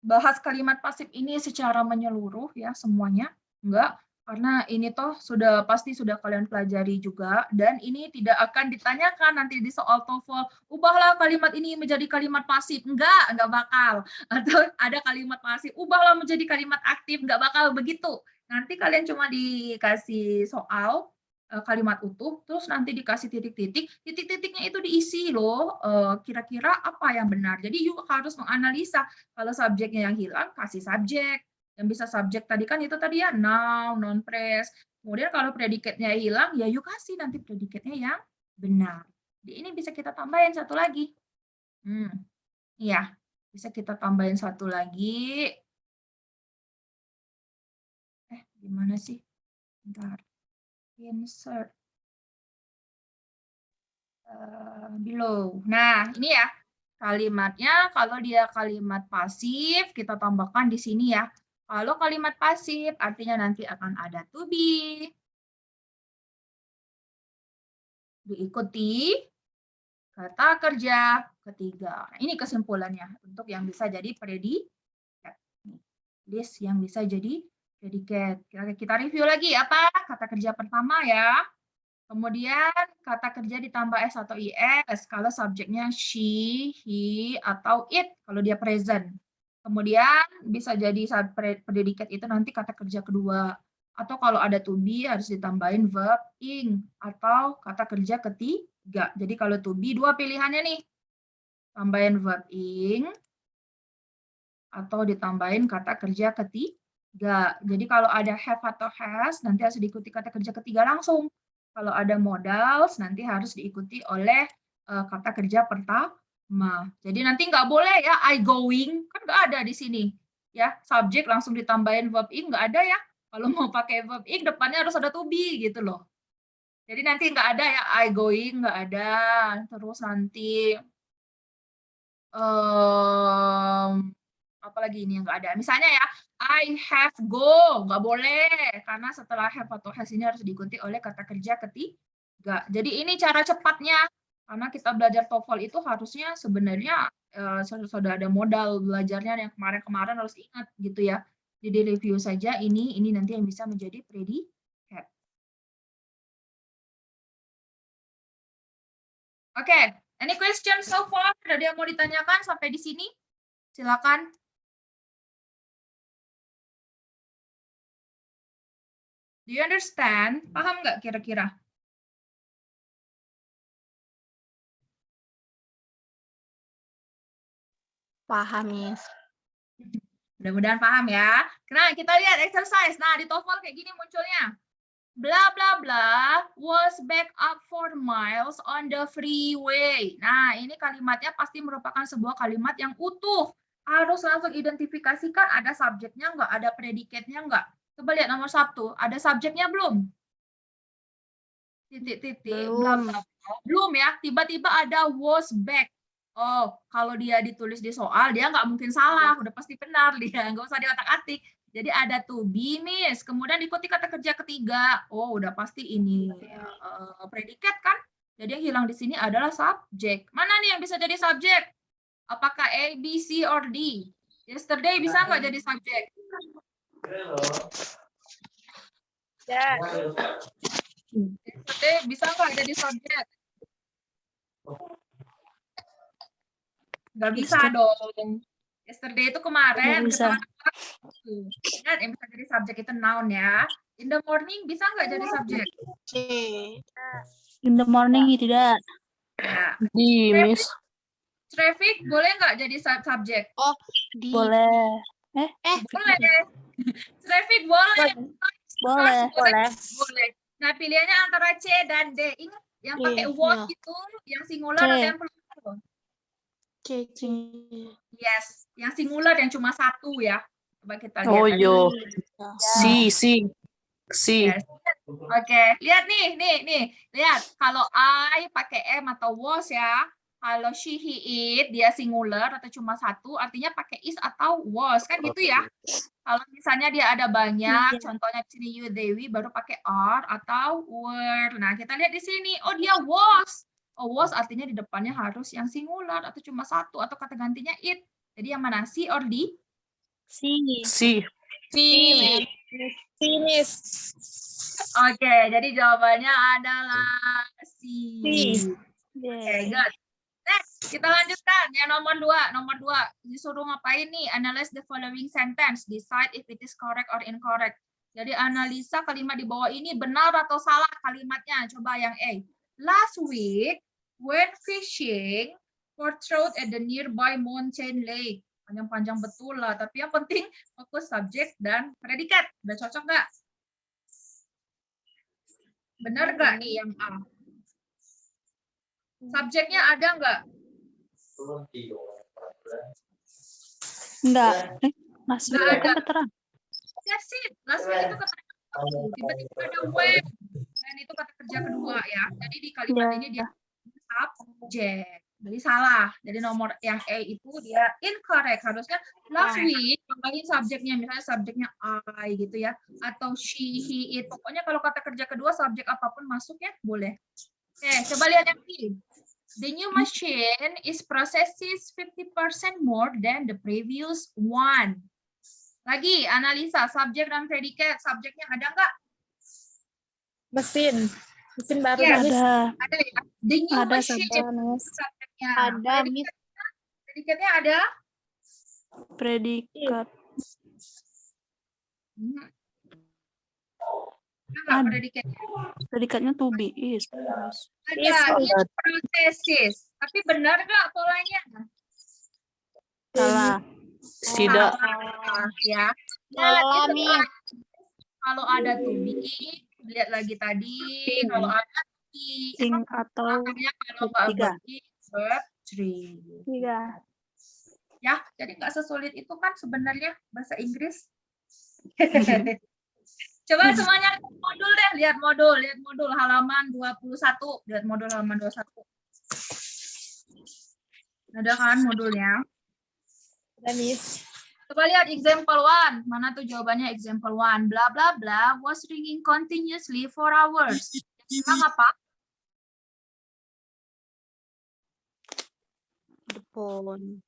bahas kalimat pasif ini secara menyeluruh ya semuanya, enggak. Karena ini toh pasti sudah kalian pelajari juga, dan ini tidak akan ditanyakan nanti di soal TOEFL, ubahlah kalimat ini menjadi kalimat pasif. Enggak bakal. Atau ada kalimat pasif, ubahlah menjadi kalimat aktif, enggak bakal begitu. Nanti kalian cuma dikasih soal kalimat utuh, terus nanti dikasih titik-titik, titik-titiknya itu diisi loh, kira-kira apa yang benar. Jadi you harus menganalisa, kalau subjeknya yang hilang, kasih subjek. Yang bisa subjek tadi kan itu tadi ya, noun, non phrase. Kemudian kalau predikatnya hilang, ya you kasih nanti predikatnya yang benar. Jadi ini bisa kita tambahin satu lagi. Iya, bisa kita tambahin satu lagi. Gimana sih? Bentar. Insert. Below. Nah, ini ya. Kalimatnya, kalau dia kalimat pasif, kita tambahkan di sini ya. Kalau kalimat pasif, artinya nanti akan ada to be. Diikuti kata kerja ketiga. Nah, ini kesimpulannya untuk yang bisa jadi predikat. List yang bisa jadi predikat. Kita review lagi apa kata kerja pertama ya. Kemudian kata kerja ditambah S atau IS kalau subjeknya she, he, atau it kalau dia present. Kemudian bisa jadi predikat itu nanti kata kerja kedua. Atau kalau ada to be harus ditambahin verb ing atau kata kerja ketiga. Jadi kalau to be dua pilihannya nih. Tambahin verb ing atau ditambahin kata kerja ketiga. Jadi kalau ada have atau has nanti harus diikuti kata kerja ketiga langsung. Kalau ada modals nanti harus diikuti oleh kata kerja pertama. Jadi nanti nggak boleh ya I going, kan nggak ada di sini. Ya, subjek langsung ditambahin verb ing nggak ada ya. Kalau mau pakai verb ing depannya harus ada to be gitu loh. Jadi nanti nggak ada ya I going, nggak ada. Terus nanti apalagi ini yang nggak ada. Misalnya ya I have go, nggak boleh karena setelah have atau has ini harus diikuti oleh kata kerja ketiga. Jadi ini cara cepatnya. Karena kita belajar TOEFL itu harusnya sebenarnya sudah ada modal belajarnya yang kemarin-kemarin harus ingat gitu ya. Jadi review saja ini nanti yang bisa menjadi predikat. Oke, any question so far? Ada yang mau ditanyakan sampai di sini? Silakan. Do you understand? Paham nggak kira-kira? Paham, Miss. Mudah-mudahan paham ya. Nah, kita lihat exercise. Nah, di TOEFL kayak gini munculnya. Blah, blah, blah, was back up 4 miles on the freeway. Nah, ini kalimatnya pasti merupakan sebuah kalimat yang utuh. Harus langsung identifikasikan ada subjeknya nggak, ada predikatnya nggak. Coba lihat nomor 1. Ada subjeknya belum? Titik-titik, blah, blah, blah. Belum ya. Tiba-tiba ada was back. Oh, kalau dia ditulis di soal, dia nggak mungkin salah. Udah pasti benar dia. Nggak usah diotak-atik. Jadi ada to be, Miss. Kemudian ikuti kata kerja ketiga. Oh, udah pasti ini predikat kan? Jadi yang hilang di sini adalah subjek. Mana nih yang bisa jadi subjek? Apakah A, B, C, or D? Yesterday bisa nggak jadi subjek? Ya. Yesterday bisa nggak jadi subjek? Nggak bisa dong. Yesterday itu kemarin. Ingat yang bisa jadi subjek itu noun ya. In the morning bisa nggak jadi subjek? In the morning tidak. Ya. Di, Miss. Traffic boleh nggak jadi subjek? Oh, di. Boleh. Boleh. Traffic boleh. Boleh. Boleh. Nah, pilihannya antara C dan D. Ingat yang pakai was itu, yang singular atau yang plural? Yes, yang singular yang cuma satu ya. Coba kita lihat. Oh, yo. Si. Si. Yes. Oke, lihat nih. Lihat. Kalau I pakai M atau was ya. Kalau she, he, it, dia singular atau cuma satu, artinya pakai is atau was, kan gitu ya. Kalau misalnya dia ada banyak, contohnya di sini you, they, we, baru pakai are atau were. Nah, kita lihat di sini, oh dia was. Oh, was artinya di depannya harus yang singular atau cuma satu, atau kata gantinya it. Jadi yang mana, she or the? C. C. Miss. Oke, jadi jawabannya adalah C. Oke, good. Next, kita lanjutkan. Yang nomor 2. Nomor 2, disuruh ngapain nih? Analyze the following sentence. Decide if it is correct or incorrect. Jadi analisa kalimat di bawah ini benar atau salah kalimatnya. Coba yang A. Last week, when fishing for trout at the nearby mountain lake. Panjang-panjang betul lah, tapi yang penting fokus subjek dan predikat. Udah cocok nggak? Benar nggak nih yang A? Subjeknya ada nggak? Enggak. Last week Nggak kan ada. keterangan. That's it. Last week itu kata tiba-tiba ada when. When itu kata kerja kedua ya. Jadi di kalimat ini dia subjek. Jadi salah. Jadi nomor yang A itu dia incorrect. Harusnya last week tambahin subjeknya. Misalnya subjeknya I gitu ya. Atau she, he, it. Pokoknya kalau kata kerja kedua subjek apapun masuk ya boleh. Oke, coba lihat yang B. The new machine is processes 50% more than the previous one. Lagi, analisa subjek dan predikat. Subjeknya ada nggak? Mesin baru. Yes. Ada. Ada ya. The new Ada machine. subjek. Subjeknya. Ada, Miss. Predikatnya ada? Predikat. Ada predikatnya. Predikatnya to be is. Ada, new processes. Tapi benar nggak polanya? Salah. Tidak. Salah, ya. Salah, Lihat, Miss. kalau ada to be, lihat lagi tadi. Kalau ada to be, Ing atau makanya kalau nggak tiga. verb is verb 3. 3. Ya, jadi nggak sesulit itu kan sebenarnya bahasa Inggris. Coba semuanya modul deh, lihat modul halaman 21, lihat modul halaman 21. Ada kan modulnya? Ada, Miss. Coba lihat example 1. Mana tuh jawabannya example 1? Bla bla bla was ringing continuously for hours. Emang apa? The phone.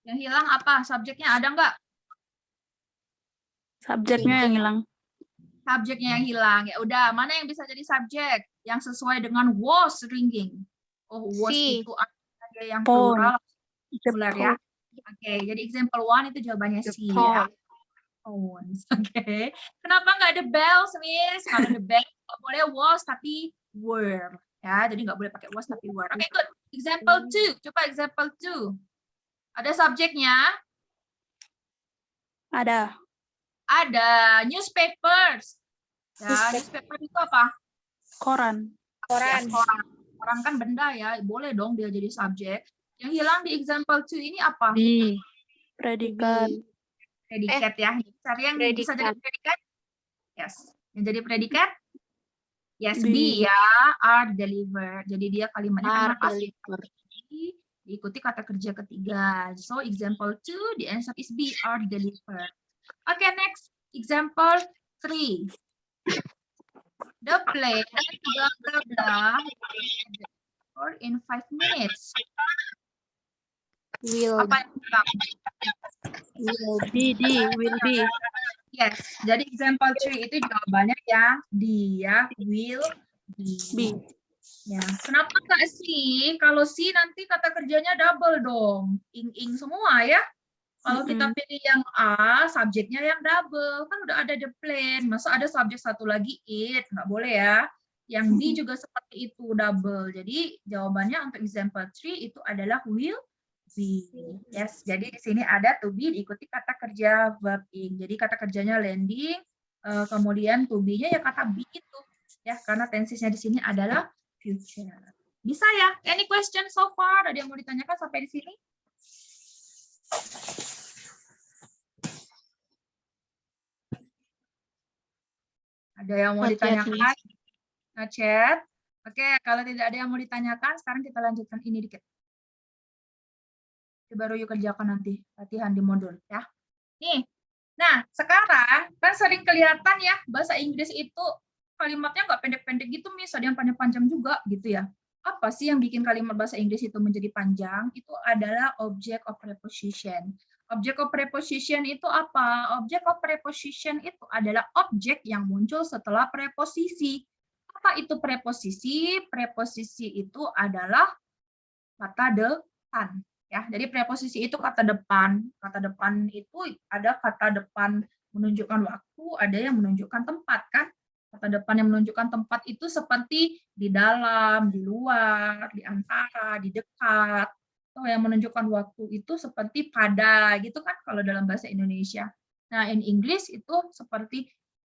Yang hilang apa? Subjeknya ada nggak? Subjeknya yang hilang. Subjeknya yang hilang. Ya udah, mana yang bisa jadi subjek? Yang sesuai dengan was ringing. Oh, was C. itu artinya dia yang Phone. plural, The singular ya. Oke, jadi example 1 itu jawabannya C ya. Phones. Oke. Kenapa nggak ada bells, Miss? Kalau the bells nggak boleh was tapi were. Ya, jadi nggak boleh pakai was tapi were. Oke, good. Example 2. Coba example 2. Ada subjeknya? Ada. Ada. Newspapers. Ya, newspaper itu apa? Koran. Ya, koran. Koran kan benda ya. Boleh dong dia jadi subjek. Yang hilang di example 2 ini apa? B. Predikat. Predikat ya. Cari yang bisa jadi predikat. Yes. Yang jadi predikat? Yes, B ya. Are delivered. Jadi dia kalimatnya kan pasti diikuti kata kerja ketiga. So example 2, the answer is B, are delivered. Okay, next example 3. The plane blah blah blah or in 5 minutes. Will Apa yang hilang? Will be. Yes. Jadi example 3 itu jawabannya yang dia will be. Ya, kenapa nggak sih? Kalau sih nanti kata kerjanya double dong. Ing semua ya. Kalau kita pilih yang A, subjeknya yang double. Kan udah ada the plane. Masa ada subjek satu lagi it? Nggak boleh ya. Yang D juga seperti itu, double. Jadi jawabannya untuk example 3 itu adalah will be. Yes, jadi di sini ada to be diikuti kata kerja verb ing. Jadi kata kerjanya landing, kemudian to be-nya ya kata be itu. Ya, karena tensisnya di sini adalah future. Bisa ya? Any question so far? Ada yang mau ditanyakan sampai di sini? Ada yang mau ditanyakan? Ngechat. Oke, kalau tidak ada yang mau ditanyakan, sekarang kita lanjutkan ini dikit. baru yuk kerjakan nanti latihan di modul ya. Nih, nah sekarang kan sering kelihatan ya bahasa Inggris itu kalimatnya nggak pendek-pendek gitu, Miss, ada yang panjang-panjang juga gitu ya. Apa sih yang bikin kalimat bahasa Inggris itu menjadi panjang? Itu adalah object of preposition. Object of preposition itu apa? Object of preposition itu adalah objek yang muncul setelah preposisi. Apa itu preposisi? Preposisi itu adalah kata depan. Ya, jadi preposisi itu kata depan. Kata depan itu ada kata depan menunjukkan waktu, ada yang menunjukkan tempat kan? Kata depan yang menunjukkan tempat itu seperti di dalam, di luar, di antara, di dekat. Atau yang menunjukkan waktu itu seperti pada gitu kan kalau dalam bahasa Indonesia. Nah, in English itu seperti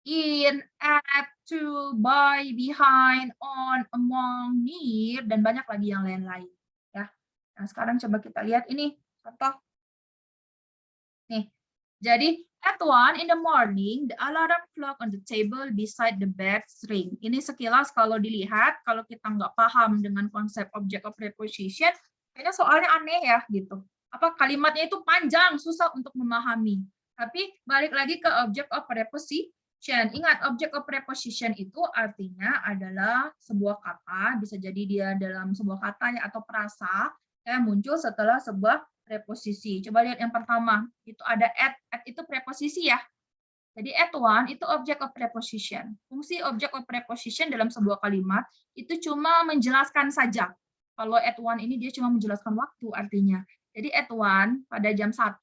in, at, to, by, behind, on, among, near, dan banyak lagi yang lain-lain. Nah, sekarang coba kita lihat ini contoh. Nih, jadi at 1 in the morning, the alarm clock on the table beside the bed ring. Ini sekilas kalau dilihat, kalau kita nggak paham dengan konsep object of preposition, kayaknya soalnya aneh ya gitu. Apa kalimatnya itu panjang, susah untuk memahami. Tapi balik lagi ke object of preposition. Ingat, object of preposition itu artinya adalah sebuah kata, bisa jadi dia dalam sebuah kata atau frasa yang muncul setelah sebuah preposisi. Coba lihat yang pertama, itu ada at. At itu preposisi ya. Jadi at 1 itu object of preposition. Fungsi object of preposition dalam sebuah kalimat itu cuma menjelaskan saja. Kalau at 1 ini dia cuma menjelaskan waktu artinya. Jadi at 1 pada jam 1,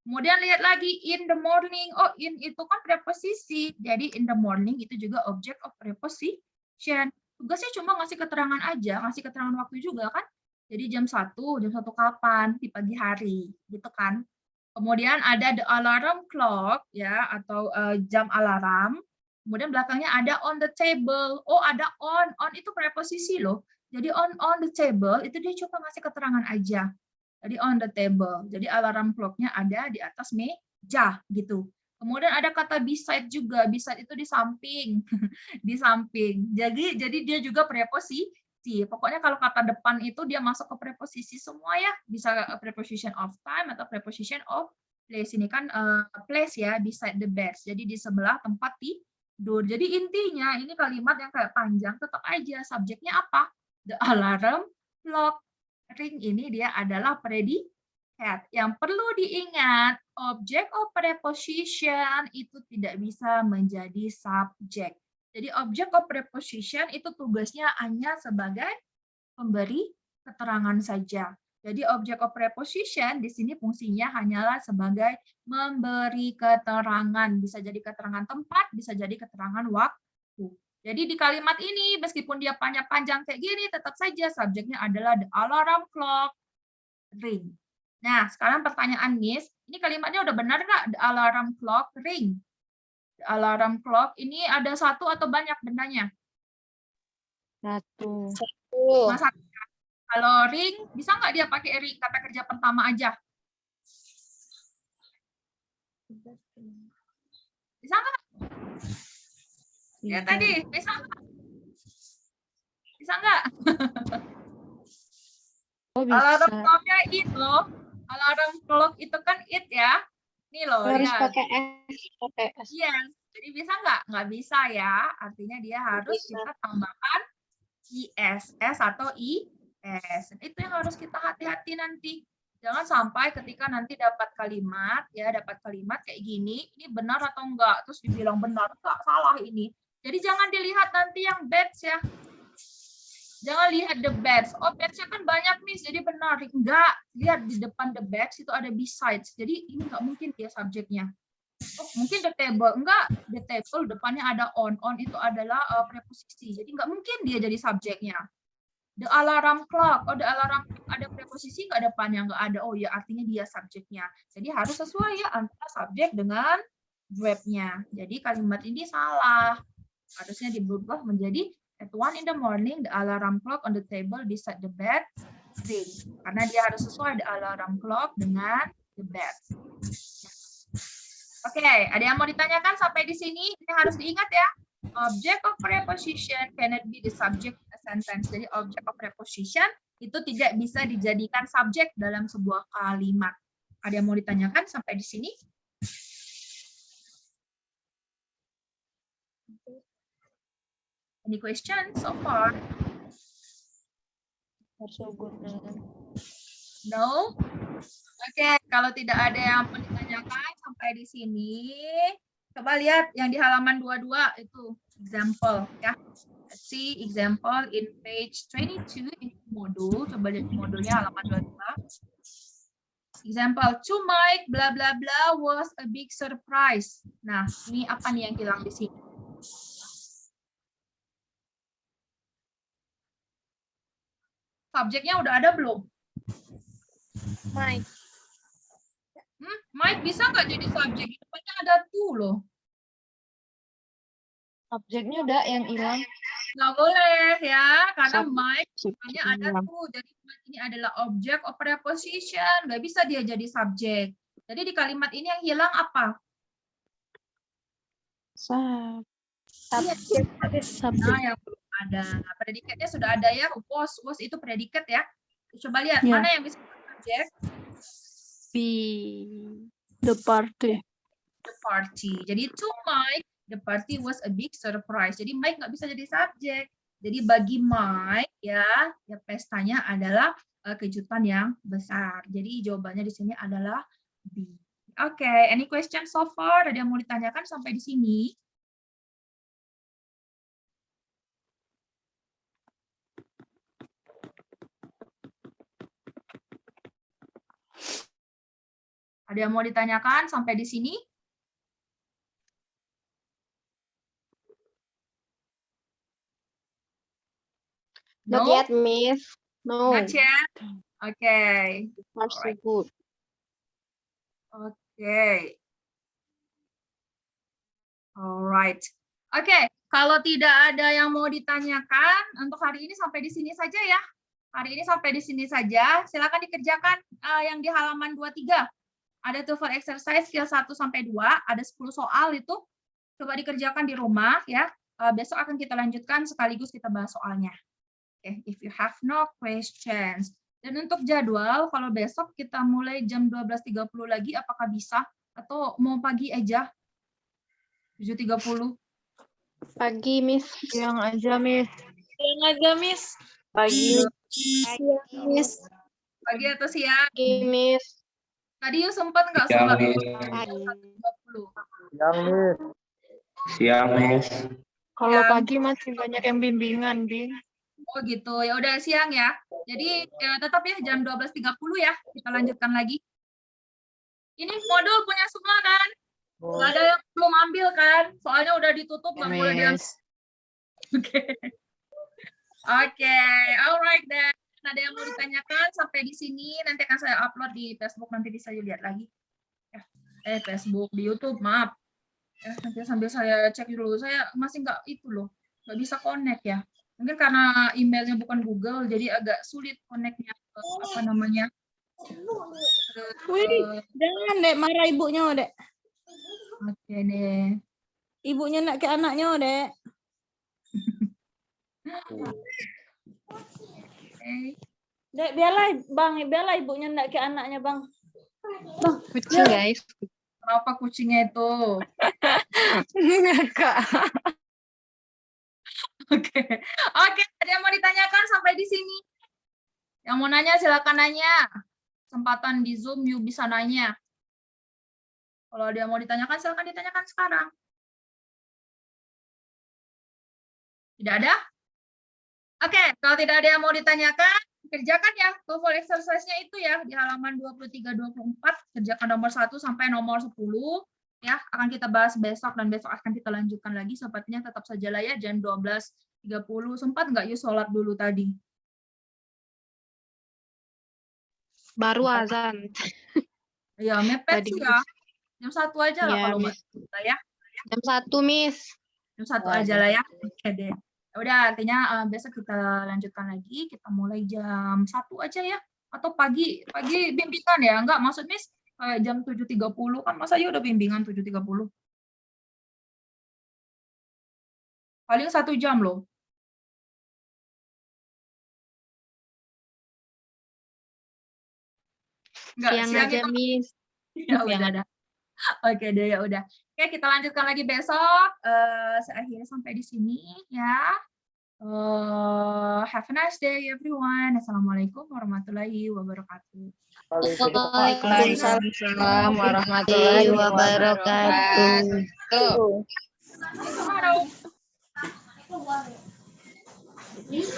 kemudian lihat lagi in the morning. Oh, in itu kan preposisi. Jadi in the morning itu juga object of preposition. Tugasnya cuma ngasih keterangan aja, ngasih keterangan waktu juga kan. Jadi jam 1 kapan? Di pagi hari, gitu kan. Kemudian ada the alarm clock, ya, atau jam alarm. Kemudian belakangnya ada on the table. Oh, ada on. On itu preposisi loh. Jadi on the table, itu dia cuma ngasih keterangan aja. Jadi on the table. Jadi alarm clock-nya ada di atas meja, gitu. Kemudian ada kata beside juga. Beside itu di samping. Di samping. Jadi dia juga preposisi. Pokoknya kalau kata depan itu dia masuk ke preposisi semua ya, bisa preposition of time atau preposition of place. Ini kan place ya, beside the bed. Jadi di sebelah tempat tidur. Jadi intinya ini kalimat yang kayak panjang, tetap aja subjeknya apa? The alarm clock. Ring ini dia adalah predikat. Yang perlu diingat, object of preposition itu tidak bisa menjadi subjek. Jadi object of preposition itu tugasnya hanya sebagai pemberi keterangan saja. Jadi object of preposition di sini fungsinya hanyalah sebagai memberi keterangan. Bisa jadi keterangan tempat, bisa jadi keterangan waktu. Jadi di kalimat ini meskipun dia panjang-panjang kayak gini, tetap saja subjeknya adalah the alarm clock ring. Nah, sekarang pertanyaan Miss, ini kalimatnya udah benar nggak? The alarm clock ring. Alarm clock ini ada satu atau banyak bendanya? Satu. Cuma satu. Kalau ring, bisa nggak dia pakai ring kata kerja pertama aja? Bisa nggak? Ya tadi, bisa nggak? Bisa nggak? Oh, bisa. Alarm clock-nya it loh. Alarm clock itu kan it ya. Ini loh, Harus ya. pakai S. Iya, jadi bisa nggak? Nggak bisa ya. Artinya dia harus kita tambahkan ISS atau IS. Itu yang harus kita hati-hati nanti. Jangan sampai ketika nanti dapat kalimat kayak gini, ini benar atau enggak, terus dibilang benar, enggak, salah ini. Jadi jangan dilihat nanti yang badge ya. Jangan lihat the badge. Oh, badge-nya kan banyak, Miss, jadi benar. Enggak, lihat di depan the badge itu ada besides. Jadi ini enggak mungkin dia subjeknya. Oh, mungkin the table. Enggak, the table depannya ada on. On itu adalah preposisi. Jadi enggak mungkin dia jadi subjeknya. The alarm clock. Oh, the alarm clock ada preposisi enggak depannya? Enggak ada. Oh ya, artinya dia subjeknya. Jadi harus sesuai ya antara subjek dengan verb-nya. Jadi kalimat ini salah. Harusnya diubah menjadi at 1 in the morning, the alarm clock on the table beside the bed ring. Karena dia harus sesuai the alarm clock dengan the bed. Oke, ada yang mau ditanyakan sampai di sini? Ini harus diingat ya. Object of preposition cannot be the subject of a sentence. Jadi object of preposition itu tidak bisa dijadikan subjek dalam sebuah kalimat. Ada yang mau ditanyakan sampai di sini? Any questions so far? No? Oke, kalau tidak ada yang mau ditanyakan sampai di sini, coba lihat yang di halaman 22 itu example ya. Let's see example in page 22 in modul. Coba lihat modulnya halaman 22. Example, to Mike bla bla bla was a big surprise. Nah, ini apa nih yang hilang di sini? Subjeknya udah ada belum? Mike. Mike bisa nggak jadi subjek? Depannya ada tuh loh. Subjeknya udah yang hilang. Nggak boleh ya, karena Sub- Mike depannya ada tuh. Jadi Mike ini adalah object of preposition. Nggak bisa dia jadi subjek. Jadi di kalimat ini yang hilang apa? Subjek. Nah, yang belum ada. Predikatnya sudah ada ya. Was itu predikat ya. Coba lihat, Ya. mana yang bisa jadi subjek? The party. The party. Jadi to Mike, the party was a big surprise. Jadi Mike nggak bisa jadi subjek. Jadi bagi Mike ya pestanya adalah kejutan yang besar. Jadi jawabannya di sini adalah B. Oke, any question so far? Ada yang mau ditanyakan sampai di sini? Ada yang mau ditanyakan sampai di sini? Not No? yet, Miss. No. Not yet? Oke. Far so Alright. good. Oke. Alright. Oke, kalau tidak ada yang mau ditanyakan, untuk hari ini sampai di sini saja ya. Hari ini sampai di sini saja. Silakan dikerjakan yang di halaman 23. Ada TOEFL exercise skill 1 sampai 2, ada 10 soal itu. Coba dikerjakan di rumah ya. Besok akan kita lanjutkan sekaligus kita bahas soalnya. Okay, if you have no questions. Dan untuk jadwal, kalau besok kita mulai jam 12.30 lagi, apakah bisa? Atau mau pagi aja? 7.30? Pagi, Miss. Siang aja, Miss. Siang aja, Miss. Pagi. Siang, Miss. Pagi atau siang? Pagi, Miss. Tadi you sempat nggak sholat? 1.30. Siang, Miss. Kalau Siang. pagi masih banyak yang bimbingan, Bing. Oh gitu, ya udah siang ya. Jadi tetap ya jam 12.30 ya, kita lanjutkan lagi. Ini modul punya semua kan? Nggak ada yang belum ambil kan? Soalnya udah ditutup, nggak boleh diambil. Oke. Oke, alright then. Ada yang mau ditanyakan sampai di sini? Nanti akan saya upload di Facebook, nanti bisa dilihat lagi. Facebook, di YouTube, maaf. Nanti sambil saya cek dulu. Saya masih nggak itu loh, nggak bisa connect ya. Mungkin karena emailnya bukan Google, jadi agak sulit connect-nya ke apa namanya. Wih, jangan dek marah ibunya, dek. Oke deh. Ibunya nak ke anaknya, dek. Oke. Dek, biarlah ibunya nak ke anaknya, Bang. Kucing, guys. Kenapa kucingnya itu? Kak. Oke, ada yang mau ditanyakan sampai di sini? Yang mau nanya silakan nanya. Kesempatan di Zoom, you bisa nanya. Kalau ada yang mau ditanyakan, silakan ditanyakan sekarang. Tidak ada? Oke, kalau tidak ada yang mau ditanyakan, kerjakan ya TOEFL exercise-nya itu ya di halaman 23-24, kerjakan nomor 1 sampai nomor 10. Ya, akan kita bahas besok dan besok akan kita lanjutkan lagi. Sepertinya tetap saja lah ya jam 12.30. Sempat nggak you sholat dulu tadi? Baru azan. Ya, mepet Tadi, sih ya. Jam 1 aja lah Iya, kalau nggak Miss. kita ya. Jam 1, Miss. Jam 1 aja lah ya. Oke deh. Udah, artinya besok kita lanjutkan lagi. Kita mulai jam 1 aja ya. Atau pagi bimbingan ya. Enggak, maksud Miss kayak jam 7.30 kan masa ya udah bimbingan 7.30. Paling 1 jam loh. Enggak, Siang siang aja, itu Miss. ya Siang udah dah. Oke deh, ya udah. Oke, kita lanjutkan lagi besok. Seakhirnya sampai di sini ya. Have a nice day everyone. Assalamualaikum warahmatullahi wabarakatuh. Waalaikumsalam warahmatullahi wabarakatuh. Tomorrow.